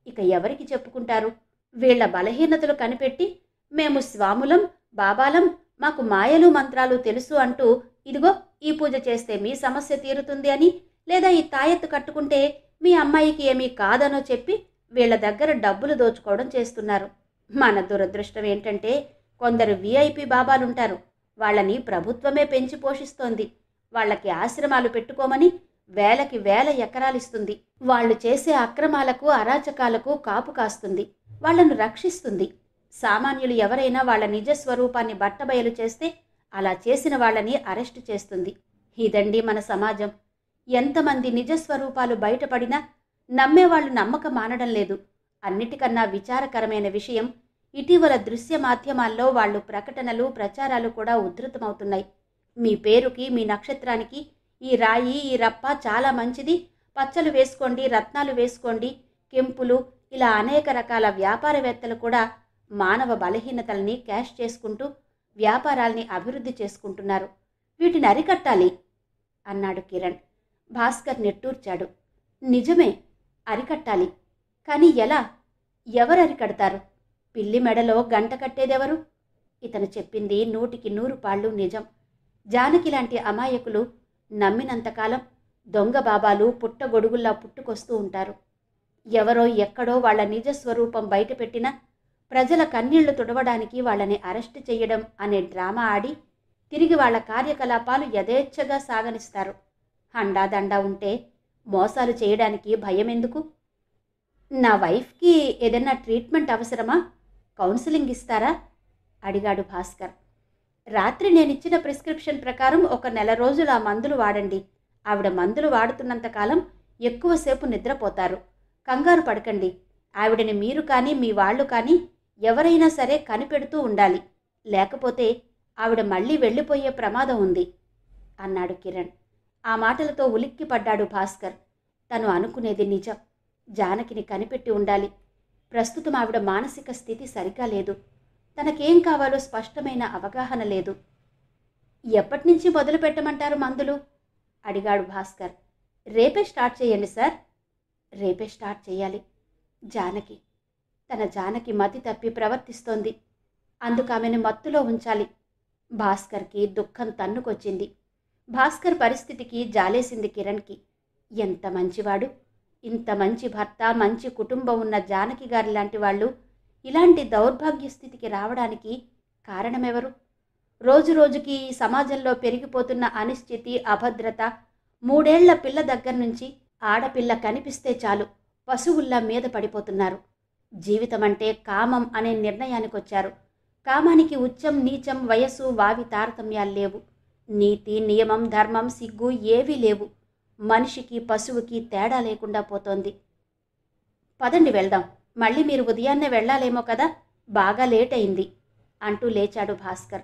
ఇక ఎవరికి చెప్పుకుంటారు? వీళ్ల బలహీనతలు కనిపెట్టి మేము స్వాములం, బాబాలం, మాకు మాయలు మంత్రాలు తెలుసు అంటూ ఇదిగో ఈ పూజ చేస్తే మీ సమస్య తీరుతుంది అని, లేదా ఈ తాయెత్తు కట్టుకుంటే మీ అమ్మాయికి ఏమీ కాదనో చెప్పి వీళ్ల దగ్గర డబ్బులు దోచుకోవడం చేస్తున్నారు. మన దురదృష్టం ఏంటంటే కొందరు విఐపి బాబాలుంటారు. వాళ్ళని ప్రభుత్వమే పెంచి పోషిస్తోంది. వాళ్ళకి ఆశ్రమాలు పెట్టుకోమని వేలకి వేల ఎకరాలిస్తుంది. వాళ్ళు చేసే అక్రమాలకు, అరాచకాలకు కాపు కాస్తుంది. వాళ్లను రక్షిస్తుంది. సామాన్యులు ఎవరైనా వాళ్ళ నిజస్వరూపాన్ని బట్టబయలు చేస్తే అలా చేసిన వాళ్ళని అరెస్టు చేస్తుంది. ఇదండి మన సమాజం. ఎంతమంది నిజస్వరూపాలు బయటపడినా నమ్మేవాళ్లు నమ్మకం మానడం లేదు. అన్నిటికన్నా విచారకరమైన విషయం, ఇటీవల దృశ్య మాధ్యమాల్లో వాళ్ళు ప్రకటనలు, ప్రచారాలు కూడా ఉధృతమవుతున్నాయి. మీ పేరుకి, మీ నక్షత్రానికి ఈ రాయి, ఈ రప్ప చాలా మంచిది, పచ్చలు వేసుకోండి, రత్నాలు వేసుకోండి, కెంపులు, ఇలా అనేక రకాల వ్యాపారవేత్తలు కూడా మానవ బలహీనతల్ని క్యాష్ చేసుకుంటూ వ్యాపారాల్ని అభివృద్ధి చేసుకుంటున్నారు. వీటిని అరికట్టాలి అన్నాడు కిరణ్. భాస్కర్ నిట్టూర్చాడు. నిజమే, అరికట్టాలి. కానీ ఎలా? ఎవరు అరికడతారు? పిల్లి మెడలో గంట కట్టేదెవరు? ఇతను చెప్పింది 100కి 100 పాళ్ళు నిజం. జానకి లాంటి అమాయకులు నమ్మినంతకాలం దొంగ బాబాలు పుట్టగొడుగుల్లా పుట్టుకొస్తూ ఉంటారు. ఎవరో ఎక్కడో వాళ్ల నిజస్వరూపం బయటపెట్టినా ప్రజల కన్నీళ్లు తుడవడానికి వాళ్ళని అరెస్టు చెయ్యడం అనే డ్రామా ఆడి తిరిగి వాళ్ల కార్యకలాపాలు యథేచ్ఛగా సాగనిస్తారు. హండాదండా ఉంటే మోసాలు చేయడానికి భయమెందుకు? నా వైఫ్కి ఏదన్నా ట్రీట్మెంట్ అవసరమా? కౌన్సిలింగ్ ఇస్తారా అడిగాడు భాస్కర్. రాత్రి నేనిచ్చిన ప్రిస్క్రిప్షన్ ప్రకారం 1 నెల రోజులు ఆ మందులు వాడండి. ఆవిడ మందులు వాడుతున్నంతకాలం ఎక్కువసేపు నిద్రపోతారు. కంగారు పడకండి. ఆవిడని మీరు కానీ మీ వాళ్ళు కానీ ఎవరైనా సరే కనిపెడుతూ ఉండాలి. లేకపోతే ఆవిడ మళ్ళీ వెళ్ళిపోయే ప్రమాదం ఉంది అన్నాడు కిరణ్. ఆ మాటలతో ఉలిక్కిపడ్డాడు భాస్కర్. తను అనుకునేది నిజం. జానకిని కనిపెట్టి ఉండాలి. ప్రస్తుతం ఆవిడ మానసిక స్థితి సరిగా లేదు. తనకేం కావాలో స్పష్టమైన అవగాహన లేదు. ఎప్పటినుంచి మొదలు పెట్టమంటారు మందులు అడిగాడు భాస్కర్. రేపే స్టార్ట్ చేయండి సార్. రేపే స్టార్ట్ చేయాలి. జానకి మతి తప్పి ప్రవర్తిస్తోంది. అందుకు ఆమెను మత్తులో ఉంచాలి. భాస్కర్కి దుఃఖం తన్నుకొచ్చింది. భాస్కర్ పరిస్థితికి జాలేసింది కిరణ్కి. ఎంత మంచివాడు! ఇంత మంచి భర్త, మంచి కుటుంబం ఉన్న జానకి గారి లాంటి వాళ్ళు ఇలాంటి దౌర్భాగ్య స్థితికి రావడానికి కారణమెవరు? రోజురోజుకి ఈ సమాజంలో పెరిగిపోతున్న అనిశ్చితి, అభద్రత, 3 ఏళ్ల పిల్ల దగ్గర నుంచి ఆడపిల్ల కనిపిస్తే చాలు పశువుల్లా మీద పడిపోతున్నారు. జీవితం అంటే కామం అనే నిర్ణయానికొచ్చారు. కామానికి ఉచ్చం, నీచం, వయస్సు, వావి తారతమ్యాలు లేవు. నీతి, నియమం, ధర్మం, సిగ్గు ఏవీ లేవు. మనిషికి పశువుకి తేడా లేకుండా పోతోంది. పదండి వెళ్దాం. మళ్ళీ మీరు ఉదయాన్నే వెళ్ళాలేమో కదా, బాగా లేట్ అయింది అంటూ లేచాడు భాస్కర్.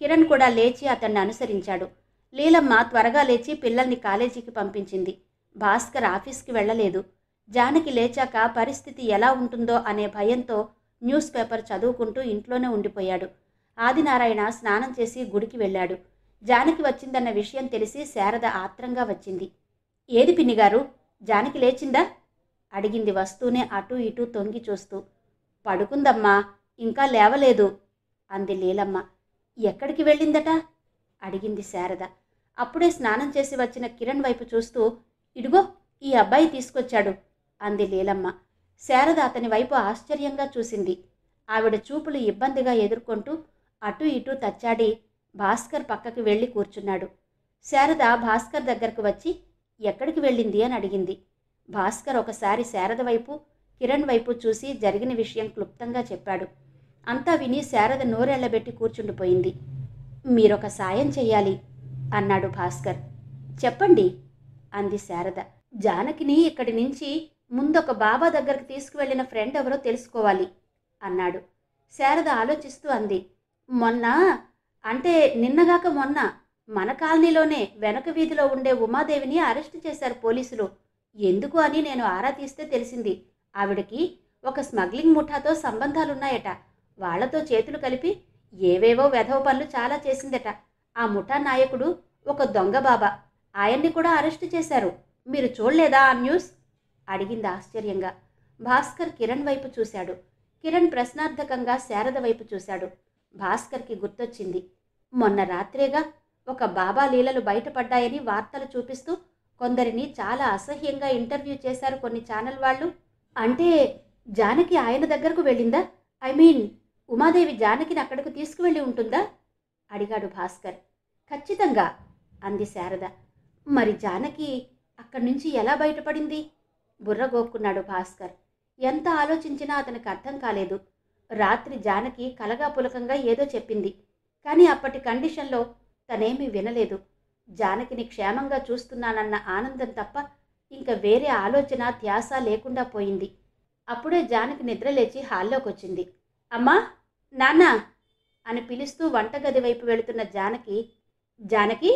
కిరణ్ కూడా లేచి అతన్ని అనుసరించాడు. లీలమ్మ త్వరగా లేచి పిల్లల్ని కాలేజీకి పంపించింది. భాస్కర్ ఆఫీస్కి వెళ్ళలేదు. జానకి లేచాక పరిస్థితి ఎలా ఉంటుందో అనే భయంతో న్యూస్ పేపర్ చదువుకుంటూ ఇంట్లోనే ఉండిపోయాడు. ఆదినారాయణ స్నానం చేసి గుడికి వెళ్ళాడు. జానకి వచ్చిందన్న విషయం తెలిసి శారద ఆత్రంగా వచ్చింది. ఏది పిన్నిగారు, జానకి లేచిందా అడిగింది వస్తూనే అటూ ఇటూ తొంగి చూస్తూ. పడుకుందమ్మా, ఇంకా లేవలేదు అంది లీలమ్మ. ఎక్కడికి వెళ్ళిందట అడిగింది శారద. అప్పుడే స్నానం చేసి వచ్చిన కిరణ్ వైపు చూస్తూ, ఇడుగో ఈ అబ్బాయి తీసుకొచ్చాడు అంది లీలమ్మ. శారద అతని వైపు ఆశ్చర్యంగా చూసింది. ఆవిడ చూపులు ఇబ్బందిగా ఎదుర్కొంటూ అటూ ఇటూ తచ్చాడి భాస్కర్ పక్కకి వెళ్ళి కూర్చున్నాడు. శారద భాస్కర్ దగ్గరకు వచ్చి ఎక్కడికి వెళ్ళింది అని అడిగింది. భాస్కర్ ఒకసారి శారద వైపు, కిరణ్ వైపు చూసి జరిగిన విషయం క్లుప్తంగా చెప్పాడు. అంతా విని శారద నోరెళ్లబెట్టి కూర్చుండిపోయింది. మీరొక సాయం చెయ్యాలి అన్నాడు భాస్కర్. చెప్పండి అంది శారద. జానకిని ఇక్కడి నుంచి ముందొక బాబా దగ్గరకు తీసుకువెళ్లిన ఫ్రెండ్ ఎవరో తెలుసుకోవాలి అన్నాడు. శారద ఆలోచిస్తూ అంది. నిన్నగాక మొన్న మన కాలనీలోనే వెనక వీధిలో ఉండే ఉమాదేవిని అరెస్టు చేశారు పోలీసులు. ఎందుకు అని నేను ఆరా తీస్తే తెలిసింది. ఆవిడకి ఒక స్మగ్లింగ్ ముఠాతో సంబంధాలున్నాయట. వాళ్లతో చేతులు కలిపి ఏవేవో వెధవ పనులు చాలా చేసిందట. ఆ ముఠా నాయకుడు ఒక దొంగ బాబా. ఆయన్ని కూడా అరెస్టు చేశారు. మీరు చూడలేదా ఆ న్యూస్ అడిగింది ఆశ్చర్యంగా. భాస్కర్ కిరణ్ వైపు చూశాడు. కిరణ్ ప్రశ్నార్థకంగా శారద వైపు చూశాడు. భాస్కర్కి గుర్తొచ్చింది. మొన్న రాత్రేగా ఒక బాబా లీలలు బయటపడ్డాయని వార్తలు చూపిస్తూ కొందరిని చాలా అసహ్యంగా ఇంటర్వ్యూ చేశారు కొన్ని ఛానల్ వాళ్ళు. అంటే జానకి ఆయన దగ్గరకు వెళ్ళిందా? ఉమాదేవి జానకిని అక్కడకు తీసుకువెళ్ళి ఉంటుందా అడిగాడు భాస్కర్. ఖచ్చితంగా అంది శారద. మరి జానకి అక్కడి నుంచి ఎలా బయటపడింది బుర్రగోక్కున్నాడు భాస్కర్. ఎంత ఆలోచించినా అతనికి అర్థం కాలేదు. రాత్రి జానకి కలగా పులకంగా ఏదో చెప్పింది. కానీ అప్పటి కండిషన్లో తనేమీ వినలేదు. జానకిని క్షేమంగా చూస్తున్నానన్న ఆనందం తప్ప ఇంక వేరే ఆలోచన, ధ్యాస లేకుండా పోయింది. అప్పుడే జానకి నిద్రలేచి హాల్లోకి వచ్చింది. అమ్మా, నాన్న అని పిలుస్తూ వంటగది వైపు వెళుతున్న జానకి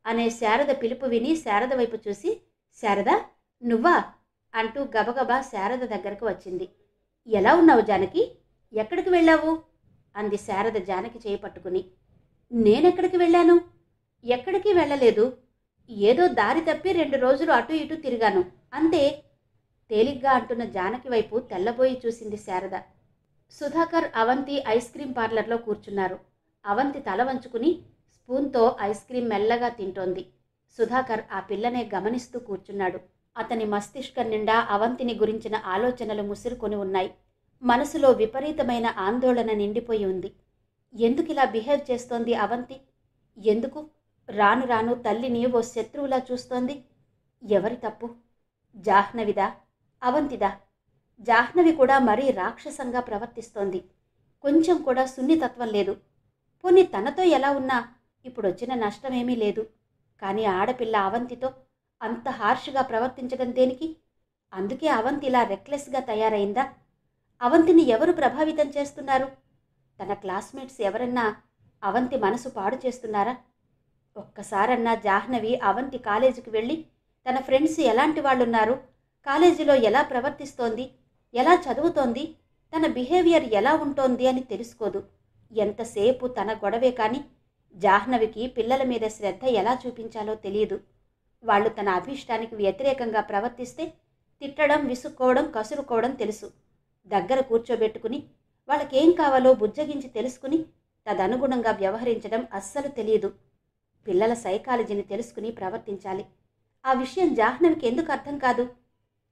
అనే శారద పిలుపు విని శారద వైపు చూసి, శారద నువ్వా అంటూ గబగబా శారద దగ్గరకు వచ్చింది. ఎలా ఉన్నావు జానకి? ఎక్కడికి వెళ్ళావు అంది శారద జానకి చేయి పట్టుకుని. నేనెక్కడికి వెళ్ళాను? ఎక్కడికి వెళ్ళలేదు. ఏదో దారి తప్పి 2 రోజులు అటు ఇటు తిరిగాను అంతే తేలిగ్గా అంటున్న జానకి వైపు తెల్లబోయి చూసింది శారద. సుధాకర్, అవంతి ఐస్ క్రీం పార్లర్లో కూర్చున్నారు. అవంతి తల వంచుకుని స్పూన్తో ఐస్ క్రీం మెల్లగా తింటోంది. సుధాకర్ ఆ పిల్లనే గమనిస్తూ కూర్చున్నాడు. అతని మస్తిష్కం నిండా అవంతిని గురించిన ఆలోచనలు ముసురుకొని ఉన్నాయి. మనసులో విపరీతమైన ఆందోళన నిండిపోయి ఉంది. ఎందుకిలా బిహేవ్ చేస్తోంది అవంతి? ఎందుకు రాను రాను తల్లిని ఓ శత్రువులా చూస్తోంది? ఎవరి తప్పు? జాహ్నవిదా? అవంతిదా? జాహ్నవి కూడా మరీ రాక్షసంగా ప్రవర్తిస్తోంది. కొంచెం కూడా సున్నితత్వం లేదు. పోనీ తనతో ఎలా ఉన్నా ఇప్పుడొచ్చిన నష్టమేమీ లేదు. కానీ ఆడపిల్ల అవంతితో అంత హార్ష్గా ప్రవర్తించడం దేనికి? అందుకే అవంతి ఇలా రెక్లెస్గా తయారైందా? అవంతిని ఎవరు ప్రభావితం చేస్తున్నారు? తన క్లాస్మేట్స్ ఎవరన్నా అవంతి మనసు పాడు చేస్తున్నారా? ఒక్కసారన్నా జాహ్నవి అవంతి కాలేజీకి వెళ్ళి తన ఫ్రెండ్స్ ఎలాంటి వాళ్ళున్నారు, కాలేజీలో ఎలా ప్రవర్తిస్తోంది, ఎలా చదువుతోంది, తన బిహేవియర్ ఎలా ఉంటోంది అని తెలుసుకోదు. ఎంతసేపు తన గొడవే కానీ జాహ్నవికి పిల్లల మీద శ్రద్ధ ఎలా చూపించాలో తెలియదు. వాళ్ళు తన అభీష్టానికి వ్యతిరేకంగా ప్రవర్తిస్తే తిట్టడం, విసుక్కోవడం, కసురుకోవడం తెలుసు. దగ్గర కూర్చోబెట్టుకుని వాళ్ళకేం కావాలో బుజ్జగించి తెలుసుకుని తదనుగుణంగా వ్యవహరించడం అస్సలు తెలియదు. పిల్లల సైకాలజీని తెలుసుకుని ప్రవర్తించాలి. ఆ విషయం జాహ్నవికి ఎందుకు అర్థం కాదు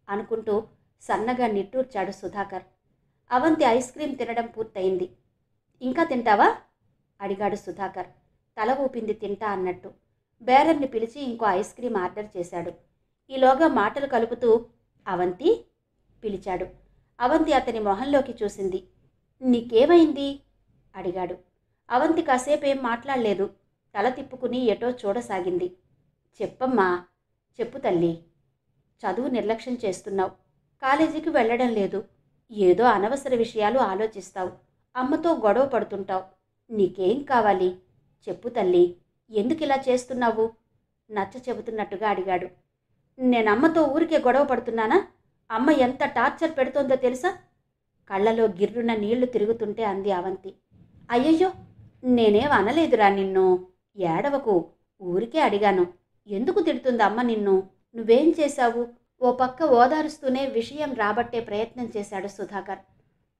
అనుకుంటూ సన్నగా నిట్టూర్చాడు సుధాకర్. అవంతి ఐస్ క్రీం తినడం పూర్తయింది. ఇంకా తింటావా అడిగాడు సుధాకర్. తల ఊపింది తింటా అన్నట్టు. బేరర్ని పిలిచి ఇంకో ఐస్ క్రీం ఆర్డర్ చేశాడు. ఈలోగా మాటలు కలుపుతూ అవంతి పిలిచాడు. అవంతి అతని మొహంలోకి చూసింది. నీకేమైంది అడిగాడు. అవంతి కాసేపేం మాట్లాడలేదు. తల తిప్పుకుని ఎటో చూడసాగింది. చెప్పమ్మా. చెప్పు తల్లి. చదువు నిర్లక్ష్యం చేస్తున్నావు. కాలేజీకి వెళ్ళడం లేదు. ఏదో అనవసర విషయాలు ఆలోచిస్తావు. అమ్మతో గొడవ పడుతుంటావు. నీకేం కావాలి చెప్పు తల్లి. ఎందుకిలా చేస్తున్నావు? నచ్చ చెబుతున్నట్టుగా అడిగాడు. నేనమ్మతో ఊరికే గొడవ పడుతున్నానా? అమ్మ ఎంత టార్చర్ పెడుతోందో తెలుసా? కళ్ళలో గిర్రున నీళ్లు తిరుగుతుంటే అంది అవంతి. అయ్యయ్యో, నేనేం అనలేదురా నిన్ను. ఏడవకు. ఊరికే అడిగాను. ఎందుకు తిడుతుంది అమ్మ నిన్ను? నువ్వేం చేశావు? ఓ పక్క ఓదారుస్తూనే విషయం రాబట్టే ప్రయత్నం చేశాడు సుధాకర్.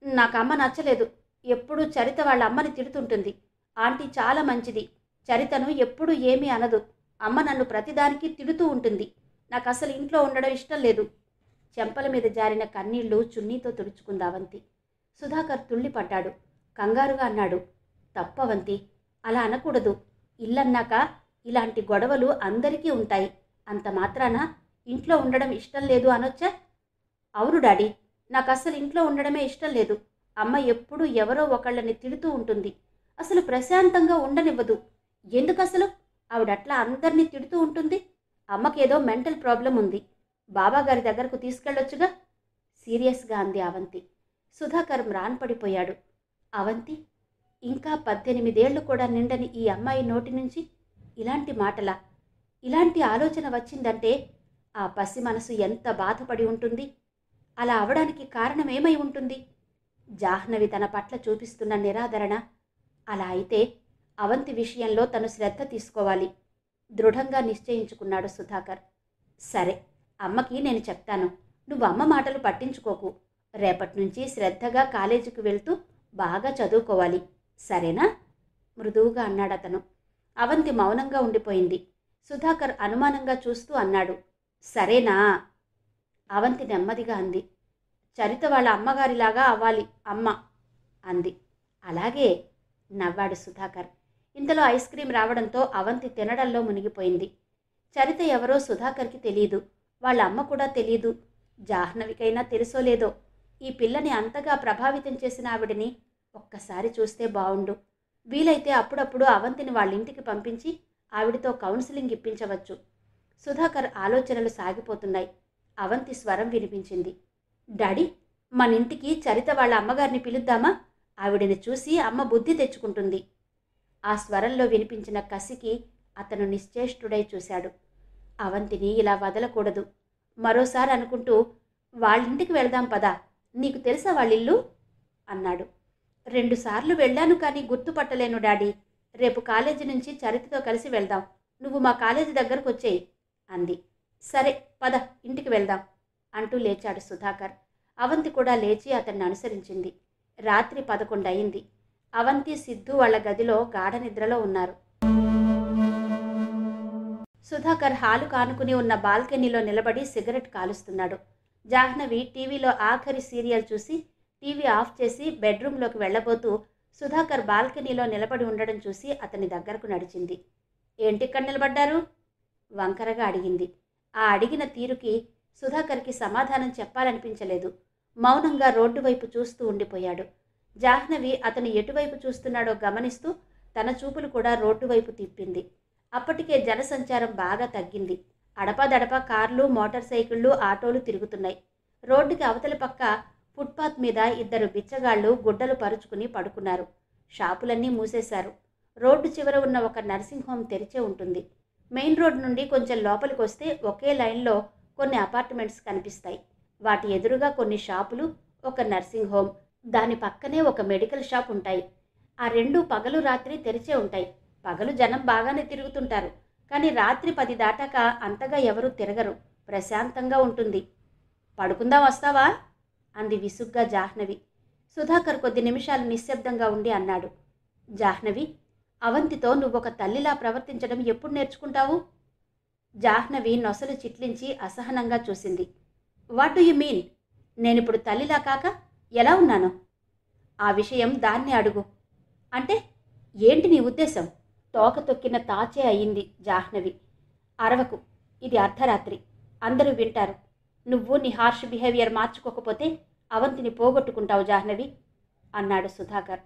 నాకు అమ్మ నచ్చలేదు. ఎప్పుడూ చరిత వాళ్ళ అమ్మని తిడుతుంటుంది. ఆంటీ చాలా మంచిది. చరితను ఎప్పుడూ ఏమీ అనదు. అమ్మ నన్ను ప్రతిదానికి తిడుతూ ఉంటుంది. నాకు అసలు ఇంట్లో ఉండడం ఇష్టం లేదు. చెంపల మీద జారిన కన్నీళ్లు చున్నీతో తుడుచుకుంది అవంతి. సుధాకర్ తుళ్ళిపడ్డాడు. కంగారుగా అన్నాడు. తప్పవంతి, అలా అనకూడదు. ఇల్లన్నాక ఇలాంటి గొడవలు అందరికీ ఉంటాయి. అంత మాత్రాన ఇంట్లో ఉండడం ఇష్టం లేదు అనొచ్చా? అవును డాడీ, నాకు అసలు ఇంట్లో ఉండడమే ఇష్టం లేదు. అమ్మ ఎప్పుడూ ఎవరో ఒకళ్ళని తిడుతూ ఉంటుంది. అసలు ప్రశాంతంగా ఉండనివ్వదు. ఎందుకసలు ఆవిడట్లా అందరినీ తిడుతూ ఉంటుంది? అమ్మకేదో మెంటల్ ప్రాబ్లం ఉంది. బాబాగారి దగ్గరకు తీసుకెళ్ళొచ్చుగా సీరియస్గా అంది అవంతి. సుధాకర్ మ్రాన్పడిపోయాడు. అవంతి, ఇంకా 18 ఏళ్లు కూడా నిండని ఈ అమ్మాయి నోటి నుంచి ఇలాంటి మాటలా? ఇలాంటి ఆలోచన వచ్చిందంటే ఆ పసి మనసు ఎంత బాధపడి ఉంటుంది? అలా అవడానికి కారణమేమై ఉంటుంది? జాహ్నవి తన పట్ల చూపిస్తున్న నిరాదరణ. అలా అయితే అవంతి విషయంలో తను శ్రద్ధ తీసుకోవాలి. దృఢంగా నిశ్చయించుకున్నాడు సుధాకర్. సరే, అమ్మకి నేను చెప్తాను. నువ్వు అమ్మ మాటలు పట్టించుకోకు. రేపటి నుంచి శ్రద్ధగా కాలేజీకి వెళ్తూ బాగా చదువుకోవాలి. సరేనా? మృదువుగా అన్నాడతను. అవంతి మౌనంగా ఉండిపోయింది. సుధాకర్ అనుమానంగా చూస్తూ అన్నాడు. సరేనా? అవంతి నెమ్మదిగా అంది. చరిత వాళ్ళ అమ్మగారిలాగా అవ్వాలి అమ్మ అంది. అలాగే నవ్వాడు సుధాకర్. ఇంతలో ఐస్ క్రీం రావడంతో అవంతి తినడంలో మునిగిపోయింది. చరిత ఎవరో సుధాకర్కి తెలీదు. వాళ్ళ అమ్మ కూడా తెలీదు. జాహ్నవికైనా తెలుసో లేదో ఈ పిల్లని అంతగా ప్రభావితం చేసిన ఆవిడని ఒక్కసారి చూస్తే బావుండు. వీలైతే అప్పుడప్పుడు అవంతిని వాళ్ళింటికి పంపించి ఆవిడతో కౌన్సిలింగ్ ఇప్పించవచ్చు. సుధాకర్ ఆలోచనలు సాగిపోతున్నాయి. అవంతి స్వరం వినిపించింది. డాడీ, మన ఇంటికి చరిత వాళ్ళ అమ్మగారిని పిలుద్దామా? ఆవిడని చూసి అమ్మ బుద్ధి తెచ్చుకుంటుంది. ఆ స్వరంలో వినిపించిన కసికి అతను నిశ్చేష్టుడై చూశాడు. అవంతిని ఇలా వదలకూడదు. మరోసారి అనుకుంటూ వాళ్ళింటికి వెళ్దాం పదా, నీకు తెలుసా వాళ్ళిల్లు అన్నాడు. 2 సార్లు వెళ్ళాను కానీ గుర్తుపట్టలేను డాడీ. రేపు కాలేజీ నుంచి చరితతో కలిసి వెళ్దాం. నువ్వు మా కాలేజీ దగ్గరకు వచ్చేయి అంది. సరే పద, ఇంటికి వెళ్దాం అంటూ లేచాడు సుధాకర్. అవంతి కూడా లేచి అతన్ని అనుసరించింది. రాత్రి 11 అయింది. అవంతి, సిద్ధు వాళ్ళ గదిలో గాఢ నిద్రలో ఉన్నారు. సుధాకర్ హాలు కానుకుని ఉన్న బాల్కనీలో నిలబడి సిగరెట్ కాలుస్తున్నాడు. జాహ్నవి టీవీలో ఆఖరి సీరియల్ చూసి టీవీ ఆఫ్ చేసి బెడ్రూమ్లోకి వెళ్ళబోతూ సుధాకర్ బాల్కనీలో నిలబడి ఉండడం చూసి అతని దగ్గరకు నడిచింది. ఏంటిక్కడ నిలబడ్డారు వంకరగా అడిగింది. ఆ అడిగిన తీరుకి సుధాకర్కి సమాధానం చెప్పాలనిపించలేదు. మౌనంగా రోడ్డు వైపు చూస్తూ ఉండిపోయాడు. జాహ్నవి అతను ఎటువైపు చూస్తున్నాడో గమనిస్తూ తన చూపులు కూడా రోడ్డు వైపు తిప్పింది. అప్పటికే జనసంచారం బాగా తగ్గింది. అడపాదడపా కార్లు, మోటార్ సైకిళ్ళు, ఆటోలు తిరుగుతున్నాయి. రోడ్డుకి అవతల పక్క ఫుట్పాత్ మీద ఇద్దరు బిచ్చగాళ్ళు గుడ్డలు పరుచుకుని పడుకున్నారు. షాపులన్నీ మూసేశారు. రోడ్డు చివర ఉన్న ఒక నర్సింగ్ హోమ్ తెరిచే ఉంటుంది. మెయిన్ రోడ్ నుండి కొంచెం లోపలికి వస్తే ఒకే లైన్లో కొన్ని అపార్ట్మెంట్స్ కనిపిస్తాయి. వాటి ఎదురుగా కొన్ని షాపులు, ఒక నర్సింగ్ హోమ్, దాని పక్కనే ఒక మెడికల్ షాప్ ఉంటాయి. ఆ రెండు పగలు రాత్రి తెరిచే ఉంటాయి. పగలు జనం బాగానే తిరుగుతుంటారు, కానీ రాత్రి 10 దాటాక అంతగా ఎవరూ తిరగరు. ప్రశాంతంగా ఉంటుంది. పడుకుందాం, వస్తావా అంది విసుగ్గా జాహ్నవి. సుధాకర్ కొద్ది నిమిషాలు నిశ్శబ్దంగా ఉండి అన్నాడు, జాహ్నవి, అవంతితో నువ్వొక తల్లిలా ప్రవర్తించడం ఎప్పుడు నేర్చుకుంటావు? జాహ్నవి నొసలు చిట్లించి అసహనంగా చూసింది. What do you mean? నేనిప్పుడు తల్లిలా కాక ఎలా ఉన్నాను? ఆ విషయం దాన్ని అడుగు. అంటే ఏంటి నీ ఉద్దేశం? తోక తొక్కిన తాచే అయింది జాహ్నవి. అరవకు, ఇది అర్ధరాత్రి, అందరూ వింటారు. నువ్వు నీ హార్ష్ బిహేవియర్ మార్చుకోకపోతే అవంతిని పోగొట్టుకుంటావు జాహ్నవి అన్నాడు సుధాకర్.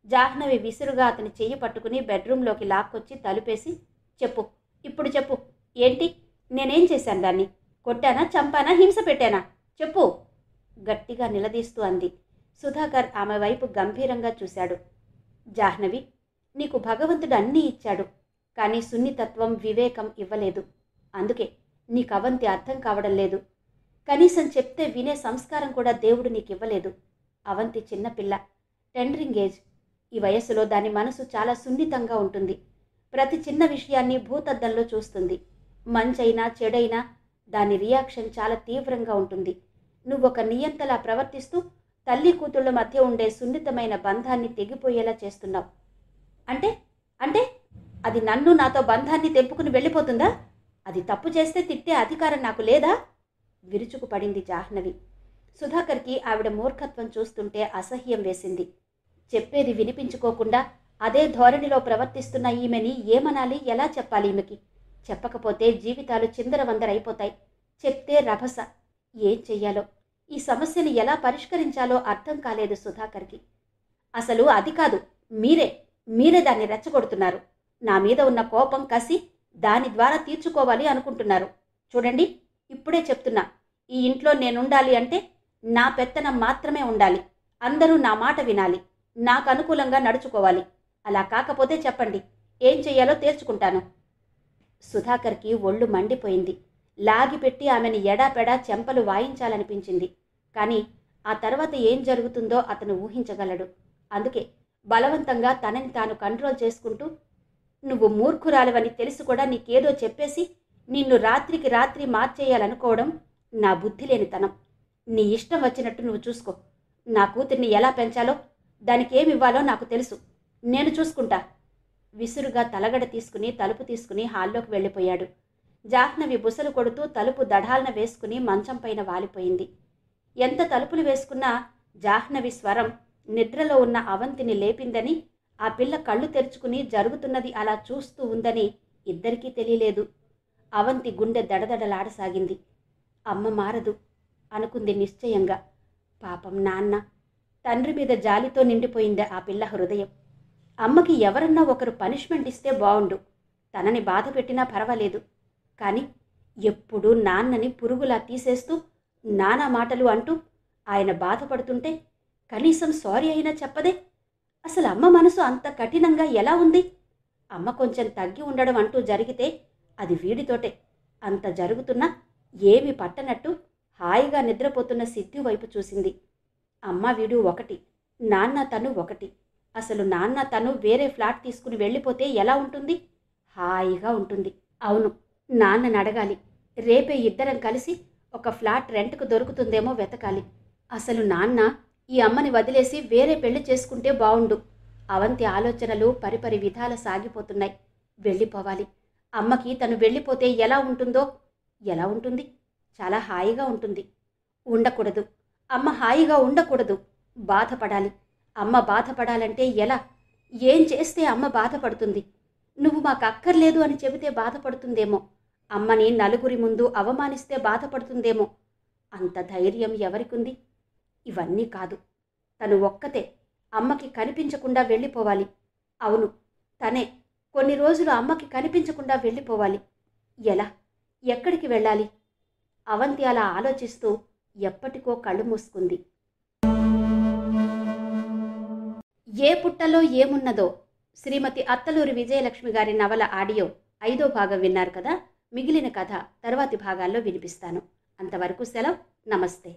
జాహ్నవి విసురుగా అతని చెయ్యి పట్టుకుని బెడ్రూంలోకి లాక్కొచ్చి తలుపేసి, చెప్పు, ఇప్పుడు చెప్పు, ఏంటి? నేనేం చేశాను దాన్ని? కొట్టానా, చంపానా, హింస పెట్టానా? చెప్పు గట్టిగా నిలదీస్తూ అంది. సుధాకర్ ఆమె వైపు గంభీరంగా చూశాడు. జాహ్నవి, నీకు భగవంతుడు అన్నీ ఇచ్చాడు, కానీ సున్నితత్వం, వివేకం ఇవ్వలేదు. అందుకే నీకు అవంతి అర్థం కావడం లేదు. కనీసం చెప్తే వినే సంస్కారం కూడా దేవుడు నీకివ్వలేదు. అవంతి చిన్నపిల్ల, టెండరింగ్ ఏజ్. ఈ వయస్సులో దాని మనసు చాలా సున్నితంగా ఉంటుంది. ప్రతి చిన్న విషయాన్ని భూతద్దంలో చూస్తుంది. మంచైనా చెడైనా దాని రియాక్షన్ చాలా తీవ్రంగా ఉంటుంది. నువ్వొక నియంతలా ప్రవర్తిస్తూ తల్లి కూతుళ్ళ మధ్య ఉండే సున్నితమైన బంధాన్ని తెగిపోయేలా చేస్తున్నావు. అంటే అంటే అది నన్ను, నాతో బంధాన్ని తెంపుకుని వెళ్ళిపోతుందా? అది తప్పు చేస్తే తిట్టే అధికారం నాకు లేదా? విరుచుకుపడింది జాహ్నవి. సుధాకర్కి ఆవిడ మూర్ఖత్వం చూస్తుంటే అసహ్యం వేసింది. చెప్పేది వినిపించుకోకుండా అదే ధోరణిలో ప్రవర్తిస్తున్న ఈమెని ఏమనాలి, ఎలా చెప్పాలి? ఈమెకి చెప్పకపోతే జీవితాలు చిందరవందరైపోతాయి. చెప్తే రభస. ఏం చెయ్యాలో, ఈ సమస్యని ఎలా పరిష్కరించాలో అర్థం కాలేదు సుధాకర్కి. అసలు అది కాదు, మీరే దాన్ని రెచ్చగొడుతున్నారు. నా మీద ఉన్న కోపం, కసి దాని ద్వారా తీర్చుకోవాలి అనుకుంటున్నారు. చూడండి, ఇప్పుడే చెప్తున్నా, ఈ ఇంట్లో నేనుండాలి అంటే నా పెత్తనం మాత్రమే ఉండాలి. అందరూ నా మాట వినాలి, నాకు అనుకూలంగా నడుచుకోవాలి. అలా కాకపోతే చెప్పండి, ఏం చెయ్యాలో తేల్చుకుంటాను. సుధాకర్కి ఒళ్ళు మండిపోయింది. లాగిపెట్టి ఆమెను ఎడాపెడా చెంపలు వాయించాలనిపించింది. కానీ ఆ తర్వాత ఏం జరుగుతుందో అతను ఊహించగలడు. అందుకే బలవంతంగా తనని తాను కంట్రోల్ చేసుకుంటూ, నువ్వు మూర్ఖురాలవని తెలిసి కూడా నీకేదో చెప్పేసి నిన్ను రాత్రికి రాత్రి మార్చేయాలనుకోవడం నా బుద్ధి లేనితనం. నీ ఇష్టం వచ్చినట్టు నువ్వు చూసుకో. నా కూతుర్ని ఎలా పెంచాలో, దానికి ఏమివ్వాలో నాకు తెలుసు. నేను చూసుకుంటా. విసురుగా తలగడ తీసుకుని తలుపు తీసుకుని హాల్లోకి వెళ్ళిపోయాడు. జాహ్నవి బుసలు కొడుతూ తలుపు దఢాలన వేసుకుని మంచం పైన వాలిపోయింది. ఎంత తలుపులు వేసుకున్నా జాహ్నవి స్వరం నిద్రలో ఉన్న అవంతిని లేపిందని, ఆ పిల్ల కళ్ళు తెరుచుకుని జరుగుతున్నది అలా చూస్తూ ఉందని ఇద్దరికీ తెలియలేదు. అవంతి గుండె దడదడలాడసాగింది. అమ్మ మారదు అనుకుంది నిశ్చయంగా. పాపం నాన్న. తండ్రి మీద జాలితో నిండిపోయింది ఆ పిల్ల హృదయం. అమ్మకి ఎవరన్నా ఒకరు పనిష్మెంట్ ఇస్తే బావుండు, తనని బాధ పెట్టినా పర్వాలేదు. కానీ ఎప్పుడూ నాన్నని పురుగులా తీసేస్తూ నానా మాటలు అంటూ ఆయన బాధపడుతుంటే కనీసం సారీ అయినా చెప్పదే. అసలు అమ్మ మనసు అంత కఠినంగా ఎలా ఉంది? అమ్మ కొంచెం తగ్గి ఉండడం అంటూ జరిగితే అది వీడితోటే. అంత జరుగుతున్నా ఏమి పట్టనట్టు హాయిగా నిద్రపోతున్న సిద్ధి వైపు చూసింది. అమ్మ వీడు ఒకటి, నాన్న తను ఒకటి. అసలు నాన్న తను వేరే ఫ్లాట్ తీసుకుని వెళ్ళిపోతే ఎలా ఉంటుంది? హాయిగా ఉంటుంది. అవును, నాన్నని అడగాలి. రేపే ఇద్దరం కలిసి ఒక ఫ్లాట్ రెంట్కు దొరుకుతుందేమో వెతకాలి. అసలు నాన్న ఈ అమ్మని వదిలేసి వేరే పెళ్లి చేసుకుంటే బావుండు. అవంతి ఆలోచనలు పరిపరి విధాల సాగిపోతున్నాయి. వెళ్ళిపోవాలి. అమ్మకి తను వెళ్ళిపోతే ఎలా ఉంటుందో? ఎలా ఉంటుంది? చాలా హాయిగా ఉంటుంది. ఉండకూడదు, అమ్మ హాయిగా ఉండకూడదు. బాధపడాలి. అమ్మ బాధపడాలంటే ఎలా? ఏం చేస్తే అమ్మ బాధపడుతుంది? నువ్వు మాకు అక్కర్లేదు అని చెబితే బాధపడుతుందేమో. అమ్మని నలుగురి ముందు అవమానిస్తే బాధపడుతుందేమో. అంత ధైర్యం ఎవరికుంది? ఇవన్నీ కాదు, తను ఒక్కతే అమ్మకి కనిపించకుండా వెళ్ళిపోవాలి. అవును, తనే కొన్ని రోజులు అమ్మకి కనిపించకుండా వెళ్ళిపోవాలి. ఎలా? ఎక్కడికి వెళ్ళాలి? అవంతి అలా ఆలోచిస్తూ ఎప్పటికో కళ్ళు మూసుకుంది. ఏ పుట్టలో ఏమున్నదో శ్రీమతి అత్తలూరి విజయలక్ష్మి గారి నవల ఆడియో 5వ భాగం విన్నారు కదా. మిగిలిన కథ తర్వాతి భాగాల్లో వినిపిస్తాను. అంతవరకు సెలవు. నమస్తే.